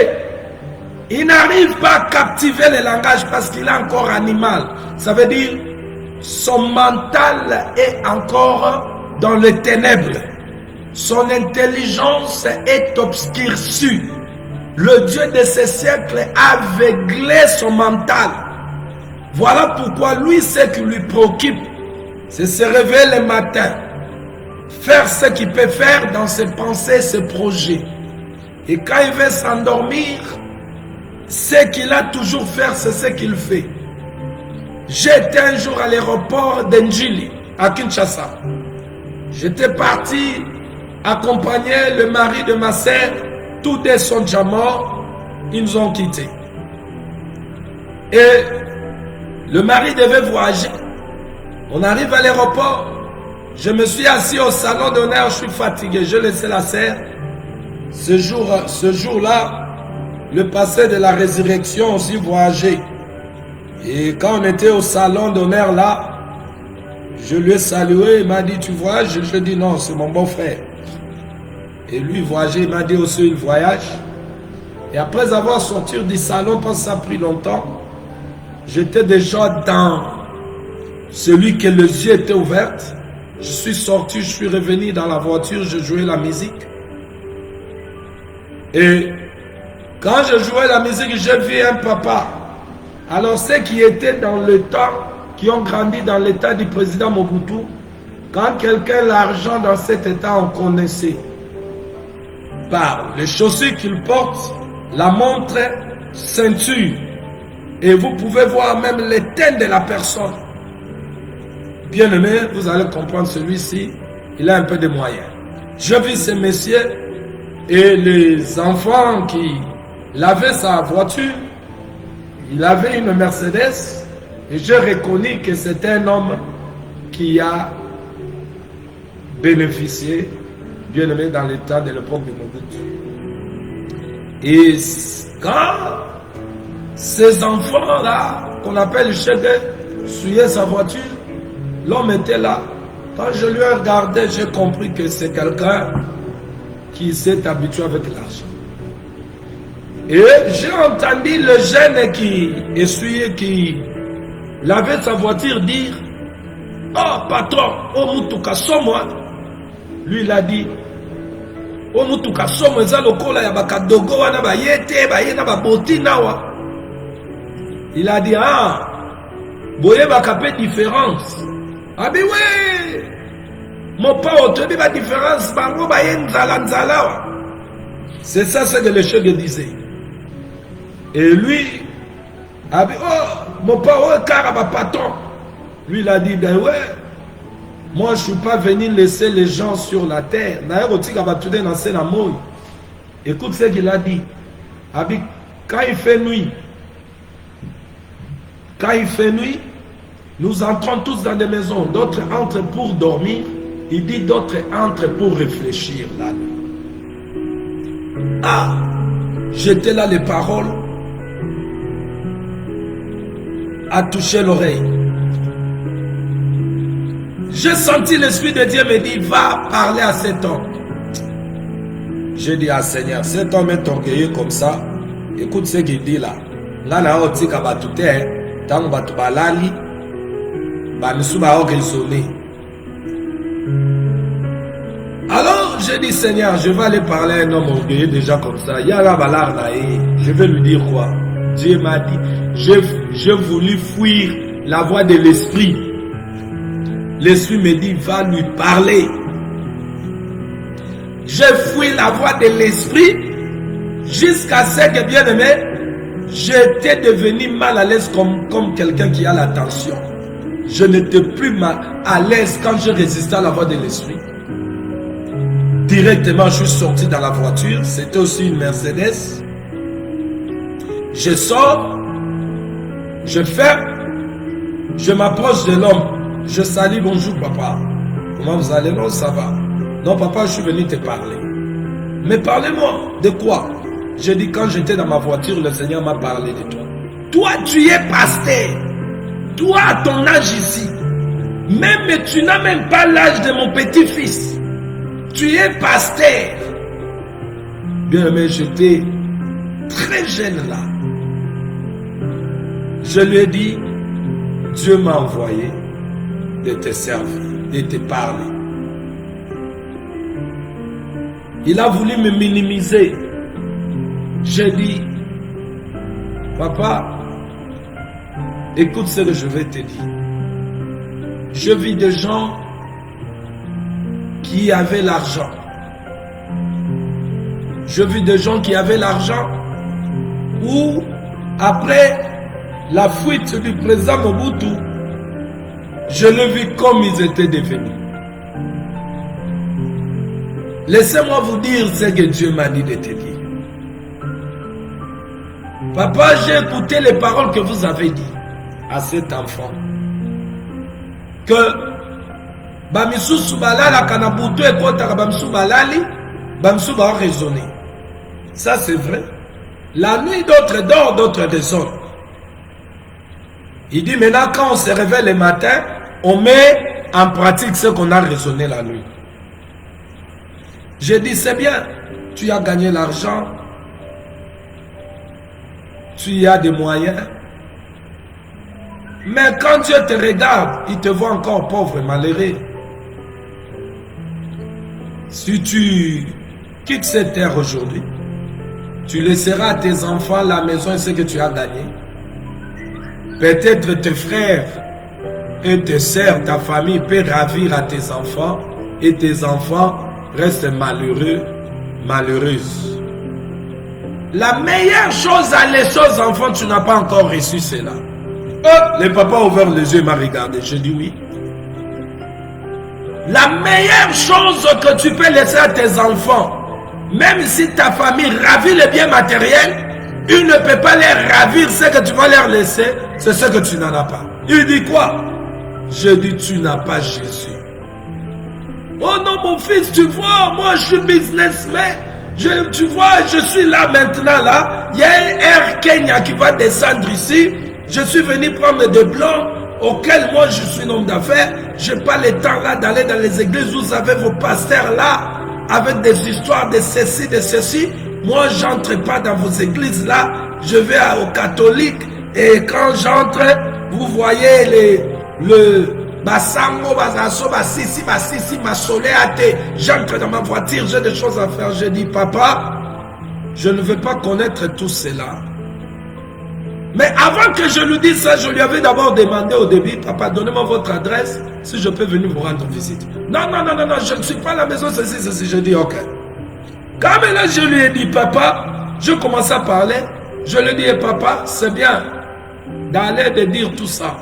il n'arrive pas à captiver le langage parce qu'il est encore animal. Ça veut dire, son mental est encore dans les ténèbres. Son intelligence est obscurcie. Le Dieu de ce siècle a aveuglé son mental. Voilà pourquoi lui, ce qui lui préoccupe, c'est se réveiller le matin, faire ce qu'il peut faire dans ses pensées, ses projets. Et quand il veut s'endormir, ce qu'il a toujours fait, c'est ce qu'il fait. J'étais un jour à l'aéroport d'Njili, à Kinshasa. J'étais parti accompagner le mari de ma sœur. Tous deux sont déjà morts. Ils nous ont quittés. Et le mari devait voyager. On arrive à l'aéroport. Je me suis assis au salon d'honneur. Je suis fatigué. Je laissais la sœur. Ce jour-là, le passé de la résurrection aussi voyageait. Et quand on était au salon d'honneur là, je lui ai salué, il m'a dit, tu voyages? Je lui ai dit, non, c'est mon beau-frère. Et lui voyageait, il m'a dit aussi, il voyage. Et après avoir sorti du salon, parce que ça a pris longtemps, j'étais déjà dans celui que les yeux étaient ouverts. Je suis sorti, je suis revenu dans la voiture, je jouais la musique. Et quand je jouais la musique, j'ai vu un papa. Alors ceux qui étaient dans le temps, qui ont grandi dans l'état du président Mobutu, quand quelqu'un a l'argent dans cet état, on connaissait. Par les chaussures qu'il porte, la montre, ceinture. Et vous pouvez voir même les teintes de la personne. Bien aimé, vous allez comprendre celui-ci, il a un peu de moyens. Je vis ces messieurs et les enfants qui lavaient sa voiture. Il avait une Mercedes et j'ai reconnu que c'était un homme qui a bénéficié, bien aimé, dans l'état de l'époque de Mobutu. Et quand ces enfants-là, qu'on appelle le chef, suivaient sa voiture, l'homme était là. Quand je lui ai regardé, j'ai compris que c'est quelqu'un qui s'est habitué avec l'argent. Et j'ai entendu le jeune qui essuyait, qui lavait sa voiture dire, oh patron, oh mutuka somo. Lui il a dit, oh mutuka somo eza lokola ya bakadogo wana bayete bayena baboti nawa. Il a dit, ah, boye bakapé différence. Ah ben ouais, mon père, tu dis la différence, bango bayen nzala nzala. C'est ça ce que le chef disait. Et lui, a dit, oh, mon père, oh, car patron. Lui, il a dit, ben ouais, moi, je ne suis pas venu laisser les gens sur la terre. Écoute ce qu'il a dit. Quand il fait nuit, nous entrons tous dans des maisons. D'autres entrent pour dormir. Il dit d'autres entrent pour réfléchir la nuit. Ah, j'étais là, les paroles a touché l'oreille. J'ai senti l'Esprit de Dieu me dire, va parler à cet homme. J'ai dit, ah Seigneur, cet homme est orgueilleux comme ça. Écoute ce qu'il dit là. Là, là, on dit qu'il va tout faire. Tant qu'on va tout balali, nous va raisonner. Alors, j'ai dit, Seigneur, je vais aller parler à un homme orgueilleux déjà comme ça. Il y a la balarde là, et je vais lui dire quoi? Dieu m'a dit, j'ai voulu fuir la voix de l'Esprit. L'Esprit me dit, va lui parler. J'ai fui la voix de l'Esprit jusqu'à ce que, bien aimé, j'étais devenu mal à l'aise comme quelqu'un qui a la tension. Je n'étais plus mal à l'aise quand je résistais à la voix de l'Esprit. Directement, je suis sorti dans la voiture. C'était aussi une Mercedes. Je sors, je ferme, je m'approche de l'homme. Je salue, bonjour papa. Comment vous allez? Non, ça va. Non papa, je suis venu te parler. Mais parlez-moi, de quoi? J'ai dit, quand j'étais dans ma voiture, le Seigneur m'a parlé de toi. Toi, tu es pasteur. Toi, à ton âge ici. Même tu n'as même pas l'âge de mon petit-fils. Tu es pasteur. Bien aimé, j'étais très jeune là. Je lui ai dit, Dieu m'a envoyé de te servir, de te parler. Il a voulu me minimiser. J'ai dit, papa, écoute ce que je vais te dire. Je vis des gens qui avaient l'argent. Je vis des gens qui avaient l'argent où, après la fuite du président Mobutu, je l'ai vu comme ils étaient devenus. Laissez-moi vous dire ce que Dieu m'a dit de te dire. Papa, j'ai écouté les paroles que vous avez dit à cet enfant. Que Bamisusu balala kanabutu ekota bamsu balali, bamsu ba raisonner. Ça c'est vrai. La nuit d'autres dorment, d'autres raisonnent. Il dit maintenant quand on se réveille le matin, on met en pratique ce qu'on a raisonné la nuit. J'ai dit c'est bien, tu as gagné l'argent, tu as des moyens. Mais quand Dieu te regarde, il te voit encore pauvre et malheureux. Si tu quittes cette terre aujourd'hui, tu laisseras à tes enfants la maison et ce que tu as gagné. Peut-être tes frères et tes sœurs, ta famille peut ravir à tes enfants et tes enfants restent malheureux, malheureuses. La meilleure chose à laisser aux enfants, tu n'as pas encore reçu cela. Le papa a ouvert les yeux et m'a regardé. Je dis oui. La meilleure chose que tu peux laisser à tes enfants, même si ta famille ravit les biens matériels, il ne peut pas les ravir. Ce que tu vas leur laisser, c'est ce que tu n'en as pas. Il dit quoi? Je dis tu n'as pas Jésus. Oh non mon fils, tu vois, moi je suis businessman. Tu vois, je suis là maintenant là. Il y a un Air Kenya qui va descendre ici. Je suis venu prendre des blancs auxquels moi je suis un homme d'affaires. Je n'ai pas le temps là d'aller dans les églises où vous avez vos pasteurs là avec des histoires de ceci, de ceci. moi j'entre pas dans vos églises là, je vais aux catholiques et quand j'entre, vous voyez le basango, basaso, basisi, masoléate, j'entre dans ma voiture, j'ai des choses à faire, je dis papa, je ne veux pas connaître tout cela. Mais avant que je lui dise ça, je lui avais d'abord demandé au début, papa, donnez-moi votre adresse, si je peux venir vous rendre visite. Non, je ne suis pas à la maison, ceci. Je dis, ok. Quand là, je lui ai dit, papa, je commence à parler, je lui ai dit, papa, c'est bien d'aller de dire tout ça.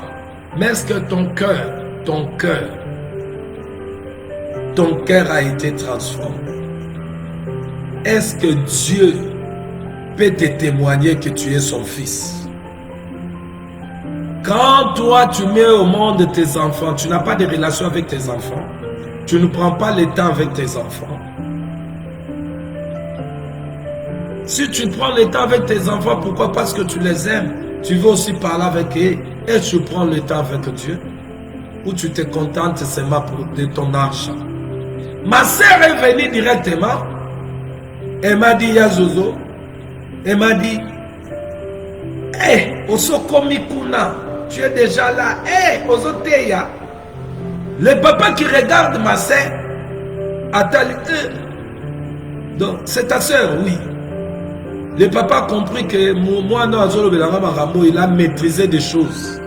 Mais est-ce que ton cœur a été transformé? Est-ce que Dieu peut te témoigner que tu es son fils? Quand toi tu mets au monde tes enfants, tu n'as pas de relation avec tes enfants, tu ne prends pas le temps avec tes enfants. Si tu prends le temps avec tes enfants, pourquoi? Parce que tu les aimes, tu veux aussi parler avec eux et tu prends le temps avec Dieu. Ou tu te contentes seulement de ton argent. Ma sœur est venue directement, elle m'a dit Yazozo, elle m'a dit, hé, Osokomikuna, tu es déjà là, hé, Osoteya. Le papa qui regarde ma sœur, donc c'est ta sœur, oui. Le papa a compris que moi, il a maîtrisé des choses.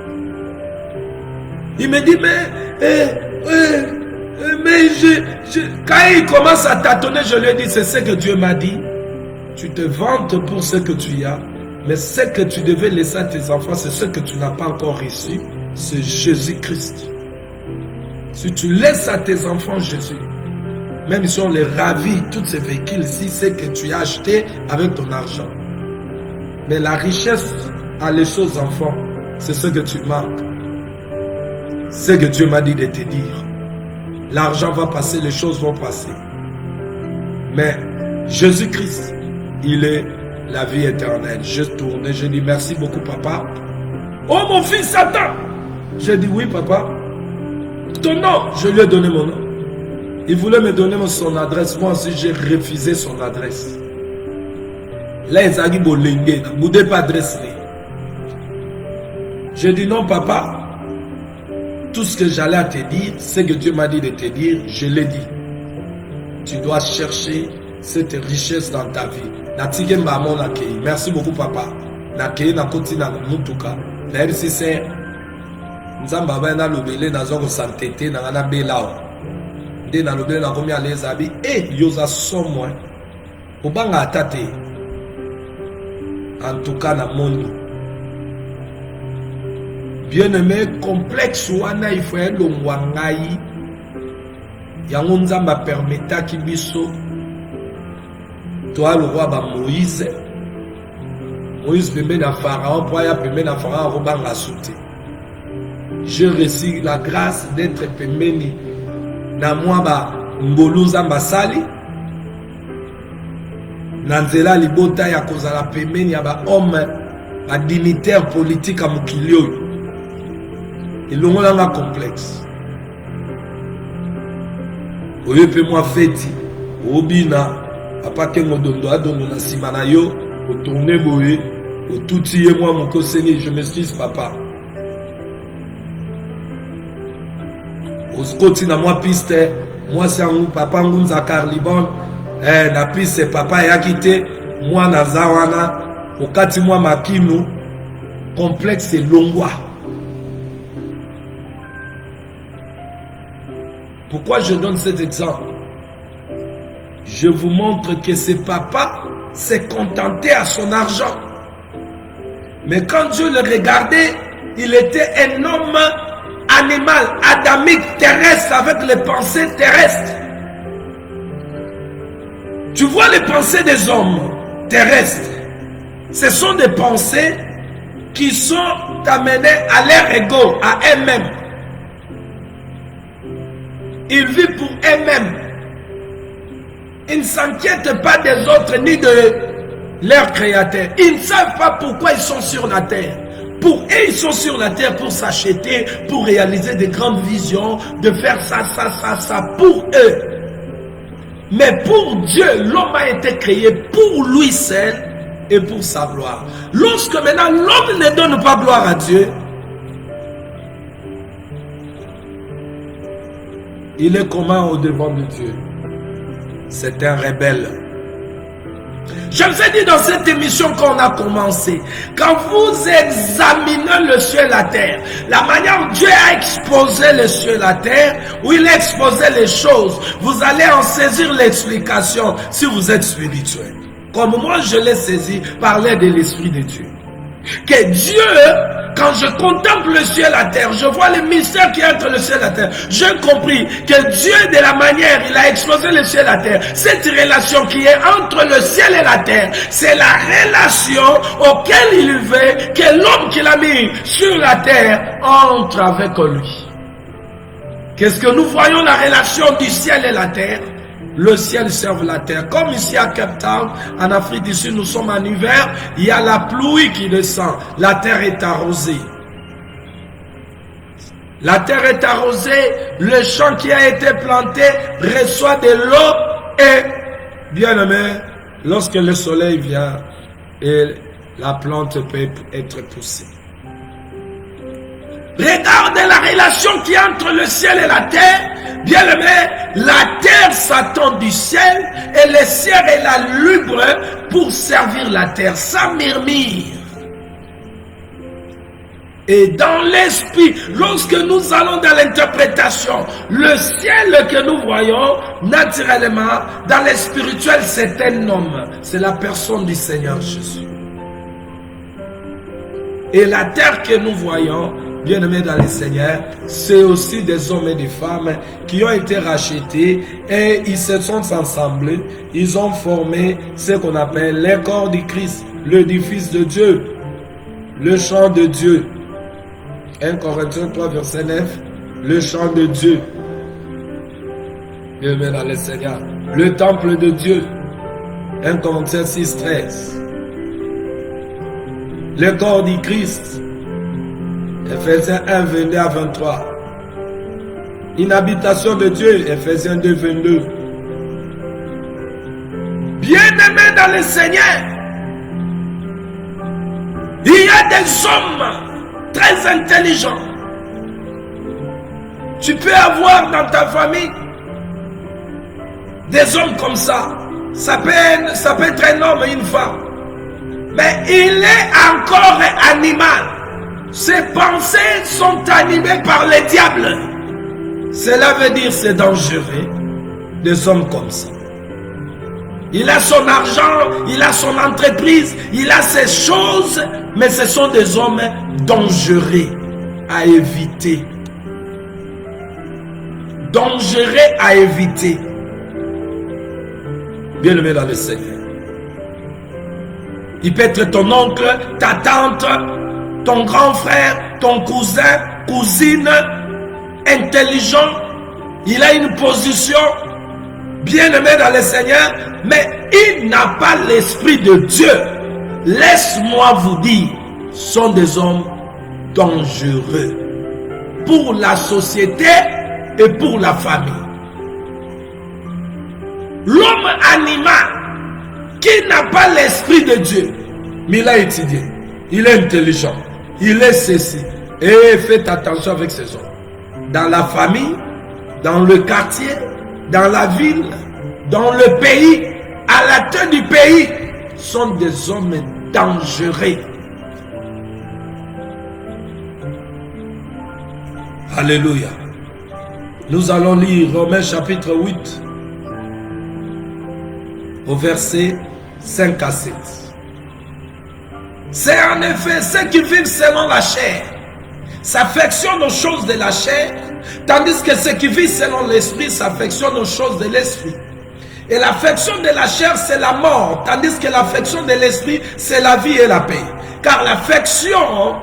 Il me dit, quand il commence à tâtonner, je lui ai dit, c'est ce que Dieu m'a dit. Tu te vantes pour ce que tu as, mais ce que tu devais laisser à tes enfants, c'est ce que tu n'as pas encore reçu, c'est Jésus-Christ. Si tu laisses à tes enfants Jésus, même si on les ravit, tous ces véhicules-ci, c'est que tu as acheté avec ton argent. Mais la richesse à laisser aux enfants, c'est ce que tu manques. C'est ce que Dieu m'a dit de te dire. L'argent va passer, les choses vont passer. Mais Jésus-Christ, il est la vie éternelle. Je tournais, je dis merci beaucoup papa. Oh mon fils, attends. Je dis oui papa. Ton nom, je lui ai donné mon nom. Il voulait me donner son adresse. Moi aussi, j'ai refusé son adresse. Là, ils ont dit, vous n'avez pas adresse. J'ai dit, non, papa. Tout ce que j'allais te dire, ce que Dieu m'a dit de te dire, je l'ai dit. Tu dois chercher cette richesse dans ta vie. Merci beaucoup, papa. Merci, c'est. Nous avons le dans un santé, dans un belao. Dans le na komi les habits et yoza somo obanga atate en tout cas na moni bien aimé complexe wana il faut elongwa ngai yango nzamba permetta ki biso toi le roi ba Moïse pembe na pharaon pour ya pembe na pharaon obanga souté. Je reçu la grâce d'être pembeni na moi ba ngolu nzamba sali na nzela libota ya kozala pembeni ya ba homme ba dignitaire politique a mokili oyo elongola nga complexe oyo pe moi feti obina papa kengo dondo adondo na sima na yo otourner boye otuti ye moi moko seni je m'excuse papa. Oscoti na moi piste, moi c'est un papa ngunza Carlibon, na piste c'est papa ya quitté, moi na zawana, okati moi makinu, complexe longwa. Pourquoi je donne cet exemple? Je vous montre que ce papa s'est contenté à son argent. Mais quand Dieu le regardait, il était un homme animal, adamique, terrestre, avec les pensées terrestres. Tu vois les pensées des hommes terrestres. Ce sont des pensées qui sont amenées à leur ego, à eux-mêmes. Ils vivent pour eux-mêmes. Ils ne s'inquiètent pas des autres ni de leur créateur. Ils ne savent pas pourquoi ils sont sur la terre. Pour eux, ils sont sur la terre pour s'acheter, pour réaliser des grandes visions, de faire ça pour eux. Mais pour Dieu, l'homme a été créé pour lui seul et pour sa gloire. Lorsque maintenant l'homme ne donne pas gloire à Dieu, il est comment au devant de Dieu? C'est un rebelle. Je vous ai dit dans cette émission qu'on a commencé, quand vous examinez le ciel et la terre, la manière dont Dieu a exposé le ciel et la terre, où il a exposé les choses, vous allez en saisir l'explication si vous êtes spirituel. Comme moi je l'ai saisi, parler de l'Esprit de Dieu. Que Dieu, quand je contemple le ciel et la terre, je vois le mystère qui est entre le ciel et la terre. J'ai compris que Dieu, de la manière, il a exposé le ciel et la terre. Cette relation qui est entre le ciel et la terre, c'est la relation auquel il veut que l'homme qu'il a mis sur la terre entre avec lui. Qu'est-ce que nous voyons la relation du ciel et la terre? Le ciel serve la terre. Comme ici à Cape Town, en Afrique du Sud, nous sommes en hiver, il y a la pluie qui descend. La terre est arrosée. La terre est arrosée, le champ qui a été planté reçoit de l'eau et, bien aimé, lorsque le soleil vient, et la plante peut être poussée. Regardez la relation qui est entre le ciel et la terre. Bien aimé, la terre s'attend du ciel et le ciel est la libre pour servir la terre. Ça murmure. Et dans l'esprit, lorsque nous allons dans l'interprétation, le ciel que nous voyons, naturellement, dans le spirituel, c'est un homme. C'est la personne du Seigneur Jésus. Et la terre que nous voyons, bien-aimés dans le Seigneur, c'est aussi des hommes et des femmes qui ont été rachetés et ils se sont ensemblés, ils ont formé ce qu'on appelle le corps du Christ, l'édifice de Dieu, le champ de Dieu. 1 Corinthiens 3 verset 9, le champ de Dieu. Bien-aimés dans le Seigneur, le temple de Dieu. 1 Corinthiens 6, 13. Le corps du Christ. Ephésiens 1, 22 à 23. Une habitation de Dieu, Ephésiens 2, 22. Bien-aimés dans le Seigneur, il y a des hommes très intelligents. Tu peux avoir dans ta famille des hommes comme ça. Ça peut être un homme et une femme. Mais il est encore animal. Ses pensées sont animées par le diable. Cela veut dire c'est dangereux, des hommes comme ça. Il a son argent, il a son entreprise, il a ses choses, mais ce sont des hommes dangereux à éviter. Dangereux à éviter. Bien-aimé dans le Seigneur. Il peut être ton oncle, ta tante, ton grand frère, ton cousin, cousine, intelligent, il a une position, bien-aimé dans le Seigneur, mais il n'a pas l'esprit de Dieu. Laisse-moi vous dire, sont des hommes dangereux pour la société et pour la famille. L'homme animal qui n'a pas l'esprit de Dieu, mais il a étudié, il est intelligent, il est ceci. Et faites attention avec ces hommes. Dans la famille, dans le quartier, dans la ville, dans le pays, à la tête du pays, sont des hommes dangereux. Alléluia. Nous allons lire Romains chapitre 8, au verset 5 à 7. C'est en effet ceux qui vivent selon la chair s'affectionnent aux choses de la chair, tandis que ceux qui vivent selon l'esprit s'affectionnent aux choses de l'esprit. Et l'affection de la chair, c'est la mort, tandis que l'affection de l'esprit, c'est la vie et la paix. Car l'affection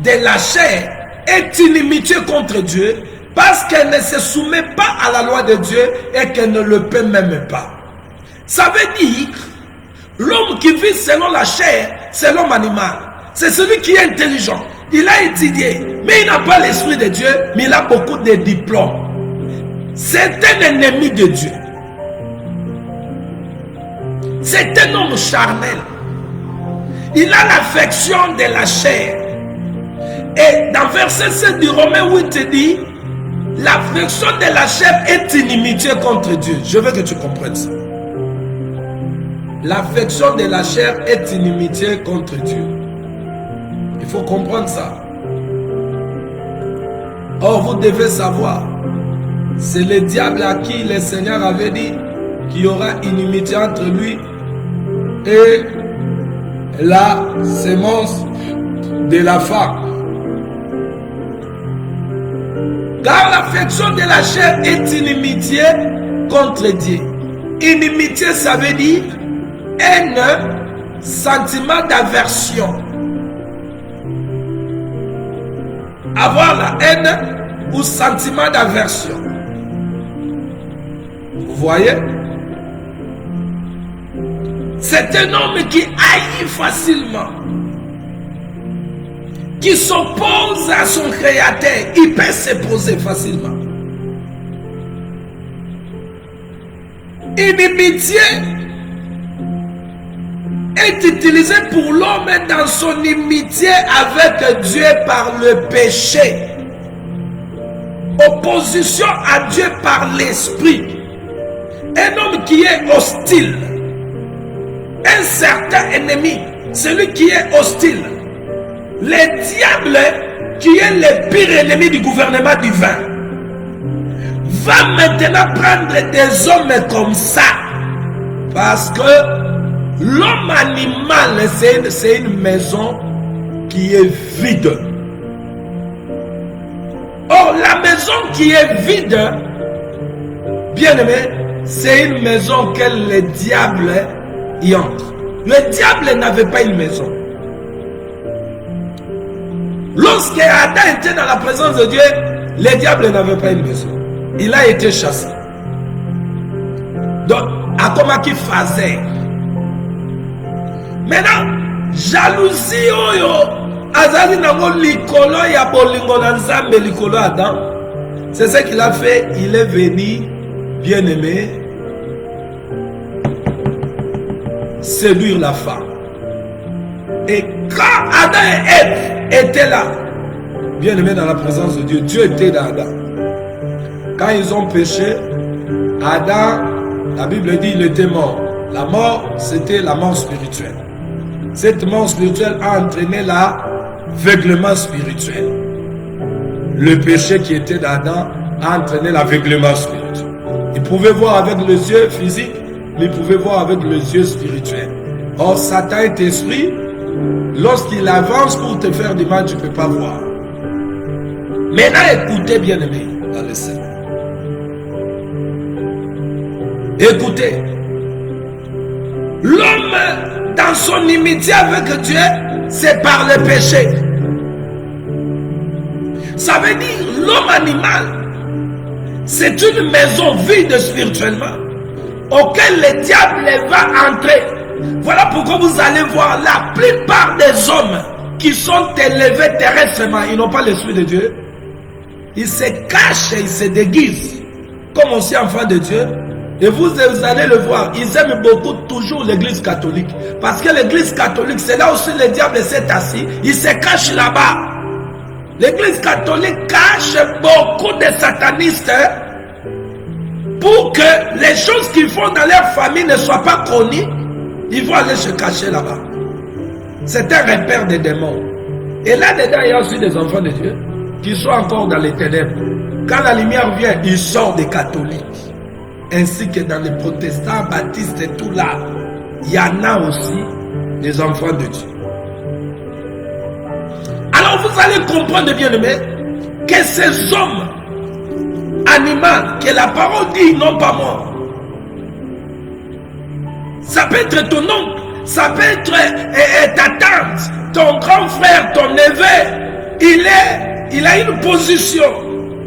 de la chair est inimitié contre Dieu, parce qu'elle ne se soumet pas à la loi de Dieu et qu'elle ne le peut même pas. Ça veut dire, l'homme qui vit selon la chair, c'est l'homme animal. C'est celui qui est intelligent. Il a étudié, mais il n'a pas l'esprit de Dieu, mais il a beaucoup de diplômes. C'est un ennemi de Dieu. C'est un homme charnel. Il a l'affection de la chair. Et dans verset 7 du Romains 8 dit, l'affection de la chair est inimitié contre Dieu. Je veux que tu comprennes ça. L'affection de la chair est inimitié contre Dieu. Il faut comprendre ça. Or, vous devez savoir, c'est le diable à qui le Seigneur avait dit qu'il y aura inimitié entre lui et la sémence de la femme. Car l'affection de la chair est inimitié contre Dieu. Inimitié, ça veut dire haine, sentiment d'aversion. Avoir la haine ou sentiment d'aversion. Vous voyez? C'est un homme qui haït facilement, qui s'oppose à son créateur. Il peut s'opposer facilement. Inimitié est utilisée pour l'homme dans son inimitié avec Dieu par le péché. Opposition à Dieu par l'esprit. Un homme qui est hostile. Un certain ennemi, celui qui est hostile. Le diable, qui est le pire ennemi du gouvernement divin, va maintenant prendre des hommes comme ça. Parce que l'homme animal, c'est une maison qui est vide. Or, la maison qui est vide, bien aimé, c'est une maison que le diable y entre. Le diable n'avait pas une maison. Lorsque Adam était dans la présence de Dieu, le diable n'avait pas une maison. Il a été chassé. Donc, à comment qu'il faisait. Maintenant, jalousie oyo azali nango likolo ya bolingo na nzambe likolo Adam. C'est ce qu'il a fait. Il est venu, bien aimé, séduire la femme. Et quand Adam et Ève étaient là, bien aimé dans la présence de Dieu, Dieu était dans Adam. Quand ils ont péché, Adam, la Bible dit, il était mort. La mort, c'était la mort spirituelle. Cette mort spirituelle a entraîné l'aveuglement spirituel. Le péché qui était d'Adam a entraîné l'aveuglement spirituel. Il pouvait voir avec les yeux physiques, mais il pouvait voir avec les yeux spirituels. Or, Satan est esprit. Lorsqu'il avance pour te faire du mal, tu ne peux pas voir. Maintenant, écoutez, bien-aimés, dans le Seigneur. Écoutez. L'homme, dans son inimitié avec Dieu, c'est par le péché. Ça veut dire l'homme animal, c'est une maison vide spirituellement, auquel le diable va entrer. Voilà pourquoi vous allez voir la plupart des hommes qui sont élevés terrestrement, ils n'ont pas l'esprit de Dieu. Ils se cachent, ils se déguisent comme aussi enfants de Dieu. Et vous allez le voir, ils aiment beaucoup toujours l'église catholique. Parce que l'église catholique, c'est là aussi le diable s'est assis. Il se cache là-bas. L'église catholique cache beaucoup de satanistes pour que les choses qu'ils font dans leur famille ne soient pas connues. Ils vont aller se cacher là-bas. C'est un repère des démons. Et là-dedans, il y a aussi des enfants de Dieu qui sont encore dans les ténèbres. Quand la lumière vient, ils sortent des catholiques. Ainsi que dans les protestants, baptistes et tout là, il y en a aussi des enfants de Dieu. Alors vous allez comprendre, bien aimé, que ces hommes animaux, que la parole dit, non pas moi. Ça peut être ton oncle, ça peut être ta tante, ton grand frère, ton neveu. Il a une position.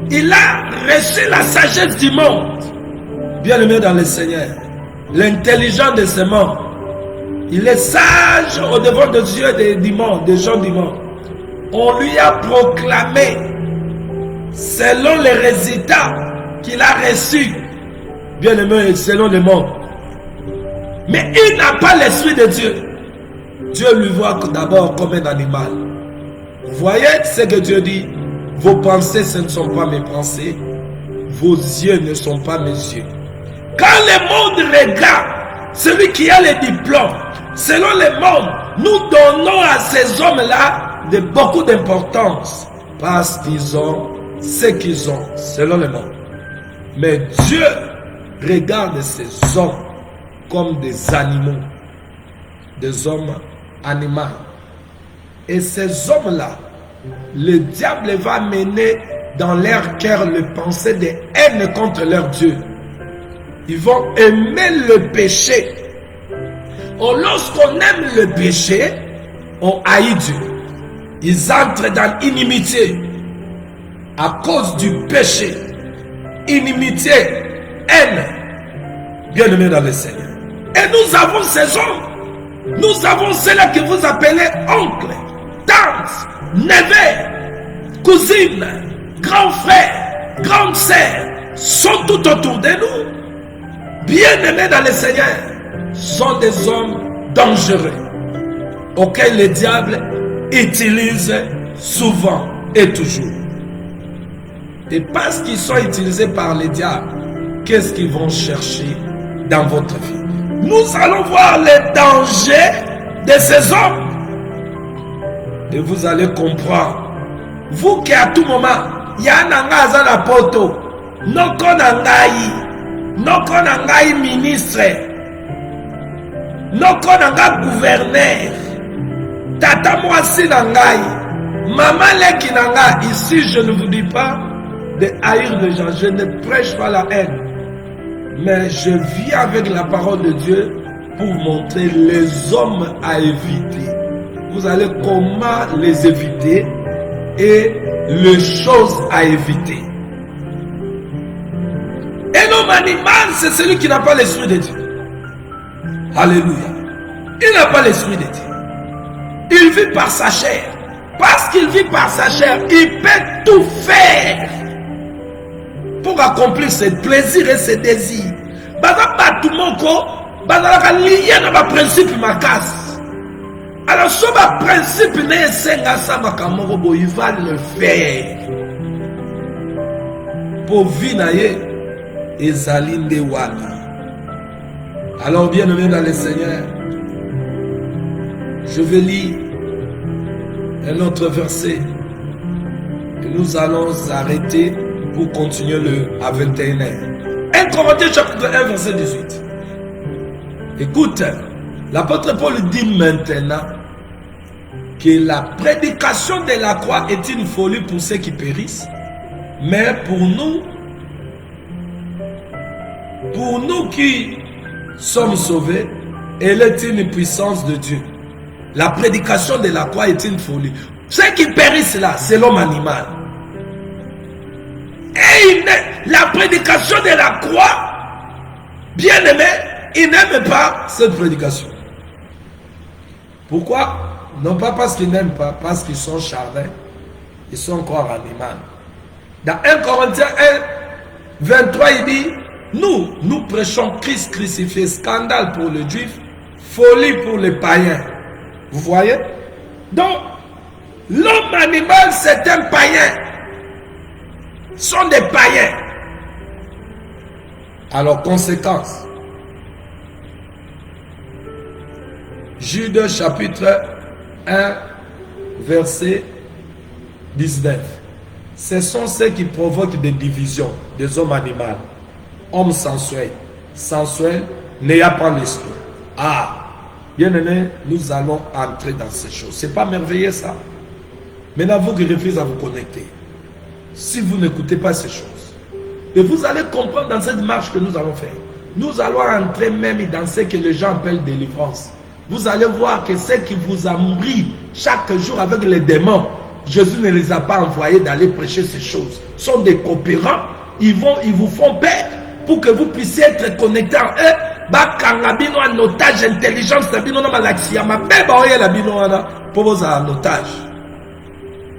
Il a reçu la sagesse du monde. Bien aimé dans le Seigneur, l'intelligent de ce monde, il est sage au devant de Dieu du monde, des gens du monde. On lui a proclamé, selon les résultats qu'il a reçu, bien aimé, selon le monde. Mais il n'a pas l'esprit de Dieu. Dieu lui voit d'abord comme un animal. Vous voyez ce que Dieu dit? Vos pensées, ce ne sont pas mes pensées. Vos yeux ne sont pas mes yeux. Quand le monde regarde celui qui a les diplômes, selon le monde, nous donnons à ces hommes-là beaucoup d'importance parce qu'ils ont ce qu'ils ont, selon le monde. Mais Dieu regarde ces hommes comme des animaux, des hommes animaux. Et ces hommes-là, le diable va mener dans leur cœur le pensée de haine contre leur Dieu. Ils vont aimer le péché. Lorsqu'on aime le péché, on haït Dieu. Ils entrent dans l'inimitié à cause du péché. Inimitié, haine, bien aimé dans le Seigneur. Et nous avons ces hommes. Nous avons ceux-là que vous appelez oncle, tante, neveu, cousine, grand frère, grande sœur, sont tout autour de nous. Bien-aimés dans le Seigneur, sont des hommes dangereux auxquels le diable utilise souvent et toujours. Et parce qu'ils sont utilisés par le diable, qu'est-ce qu'ils vont chercher dans votre vie? Nous allons voir les dangers de ces hommes. Et vous allez comprendre. Vous qui à tout moment, il y a un angaza la poto, non konangai ministre, non konanga gouverneur, tata mwasi nangai, maman leki nanga. Ici je ne vous dis pas de haïr les gens, je ne prêche pas la haine, mais je viens avec la parole de Dieu pour montrer les hommes à éviter. Vous allez comment les éviter et les choses à éviter. Un homme animal, c'est celui qui n'a pas l'esprit de Dieu. Alléluia. Il n'a pas l'esprit de Dieu. Il vit par sa chair. Parce qu'il vit par sa chair, il peut tout faire pour accomplir ses plaisirs et ses désirs. Alors, ce principe, il va le faire pour vivre. Alors, bien aimé dans le Seigneur, je vais lire un autre verset et nous allons arrêter pour continuer à 21h. 1 Corinthiens chapitre 1 verset 18. Écoute, l'apôtre Paul dit maintenant que la prédication de la croix est une folie pour ceux qui périssent, mais pour nous qui sommes sauvés, elle est une puissance de Dieu. La prédication de la croix est une folie. Ceux qui périssent là, c'est l'homme animal. Et la prédication de la croix, bien aimé, ils n'aiment pas cette prédication. Pourquoi? Non pas parce qu'ils n'aiment pas, parce qu'ils sont charnels. Ils sont encore animaux. Dans 1 Corinthiens 1, 23, il dit, nous prêchons Christ crucifié, scandale pour les Juifs, folie pour les païens. Vous voyez? Donc, l'homme animal, c'est un païen. Ce sont des païens. Alors, conséquence. Jude chapitre 1, verset 19. Ce sont ceux qui provoquent des divisions, des hommes animaux. Hommes sensuels. Sensuels, n'ayant pas l'esprit. Ah, bien aimé, nous allons entrer dans ces choses. C'est pas merveilleux ça? Maintenant, vous qui refusez à vous connecter, si vous n'écoutez pas ces choses, et vous allez comprendre dans cette marche que nous allons faire, nous allons entrer même dans ce que les gens appellent délivrance. Vous allez voir que ceux qui vous nourrissent chaque jour avec les démons, Jésus ne les a pas envoyés d'aller prêcher ces choses. Ce sont des coopérants. Ils vous font peur pour que vous puissiez être connectés en eux. Un otage, intelligence,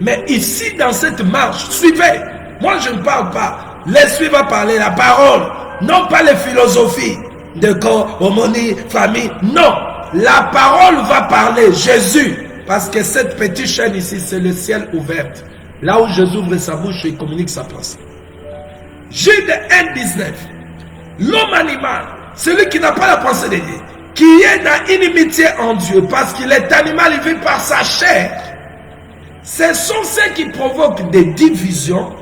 mais ici, dans cette marche, suivez. Moi, je ne parle pas. L'esprit va parler, la parole. Non pas les philosophies de corps, harmonie, famille. Non, la parole va parler. Jésus. Parce que cette petite chaîne ici, c'est le ciel ouvert. Là où Jésus ouvre sa bouche, il communique sa pensée. Jude 1,19. L'homme animal, celui qui n'a pas la pensée de Dieu, qui est dans inimitié en Dieu, parce qu'il est animal, il vit par sa chair. Ce sont ceux qui provoquent des divisions.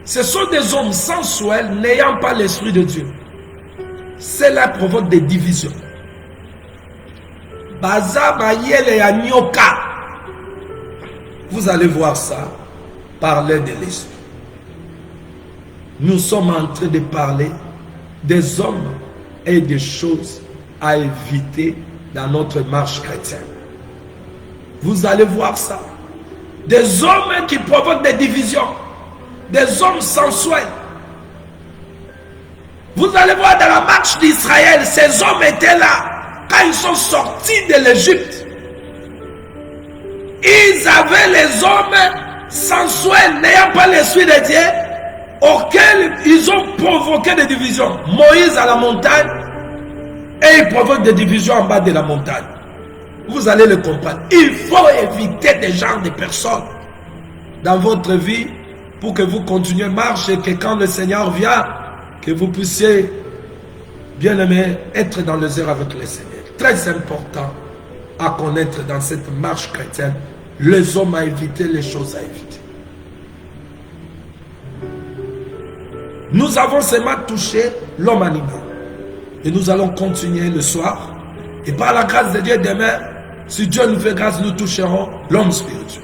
Ce sont des hommes sensuels n'ayant pas l'esprit de Dieu. Cela provoque des divisions. Vous allez voir ça, parler de l'esprit. Nous sommes en train de parler des hommes et des choses à éviter dans notre marche chrétienne. Vous allez voir ça. Des hommes qui provoquent des divisions. Des hommes sensuels. Vous allez voir dans la marche d'Israël, ces hommes étaient là. Quand ils sont sortis de l'Égypte, ils avaient les hommes sensuels, n'ayant pas l'esprit de Dieu, auxquels ils ont provoqué des divisions. Moïse à la montagne, et il provoque des divisions en bas de la montagne. Vous allez le comprendre. Il faut éviter des genres de personnes dans votre vie pour que vous continuiez à marcher et que quand le Seigneur vient, que vous puissiez, bien aimé, être dans les heures avec le Seigneur. Très important à connaître dans cette marche chrétienne. Les hommes à éviter, les choses à éviter. Nous avons seulement touché l'homme animal. Et nous allons continuer le soir. Et par la grâce de Dieu, demain, si Dieu nous fait grâce, nous toucherons l'homme spirituel.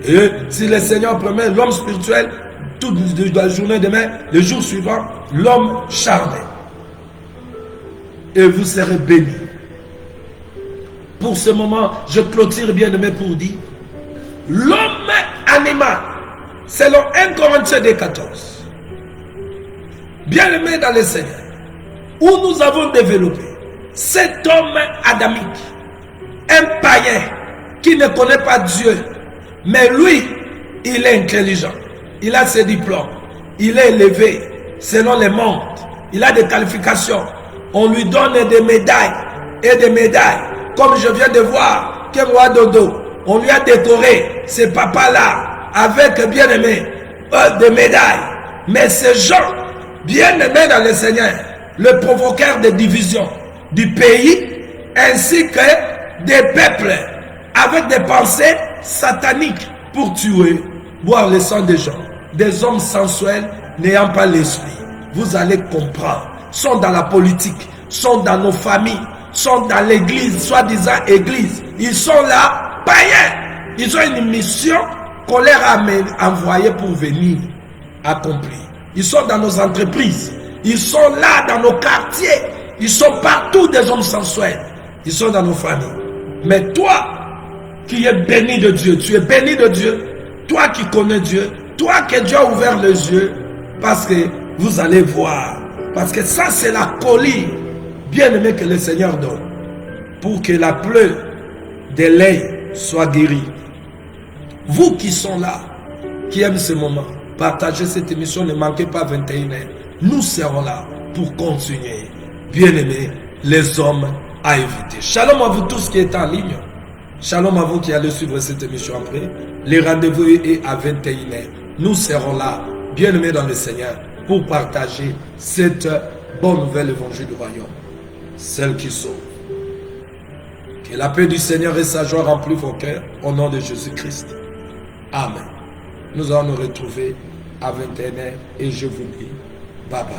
Et si le Seigneur permet, l'homme spirituel, toute la journée demain, le jour suivant, l'homme charnel. Et vous serez bénis. Pour ce moment, je clôture bien aimé pour dire, l'homme animal, selon 1 Corinthiens 14, bien aimé dans le Seigneur, où nous avons développé cet homme adamique, un païen qui ne connaît pas Dieu, mais lui, il est intelligent, il a ses diplômes, il est élevé selon les mondes, il a des qualifications, on lui donne des médailles et des médailles, comme je viens de voir, Kemwa Dodo, on lui a décoré ce papa-là avec bien aimé des médailles, mais ces gens, bien aimés dans le Seigneur, le provoqueur de divisions du pays ainsi que des peuples avec des pensées sataniques pour tuer, boire le sang des gens, des hommes sensuels n'ayant pas l'esprit. Vous allez comprendre, sont dans la politique, sont dans nos familles, sont dans l'église, soi-disant église, ils sont là, païens, ils ont une mission qu'on leur a envoyée pour venir accomplir. Ils sont dans nos entreprises, ils sont là dans nos quartiers, ils sont partout des hommes sensuels, ils sont dans nos familles. Mais toi qui es béni de Dieu, tu es béni de Dieu, toi qui connais Dieu, toi que Dieu a ouvert les yeux, parce que vous allez voir, parce que ça c'est la colline bien aimée que le Seigneur donne, pour que la plaie de l'œil soit guérie. Vous qui sont là, qui aiment ce moment, partagez cette émission, ne manquez pas 21h. Nous serons là pour continuer. Bien-aimés, les hommes à éviter. Shalom à vous tous qui êtes en ligne. Shalom à vous qui allez suivre cette émission après. Le rendez-vous est à 21h. Nous serons là, bien-aimés dans le Seigneur, pour partager cette bonne nouvelle évangile du royaume. Celle qui sauve. Que la paix du Seigneur et sa joie remplissent vos cœurs au nom de Jésus-Christ. Amen. Nous allons nous retrouver à 21h et je vous dis bye bye.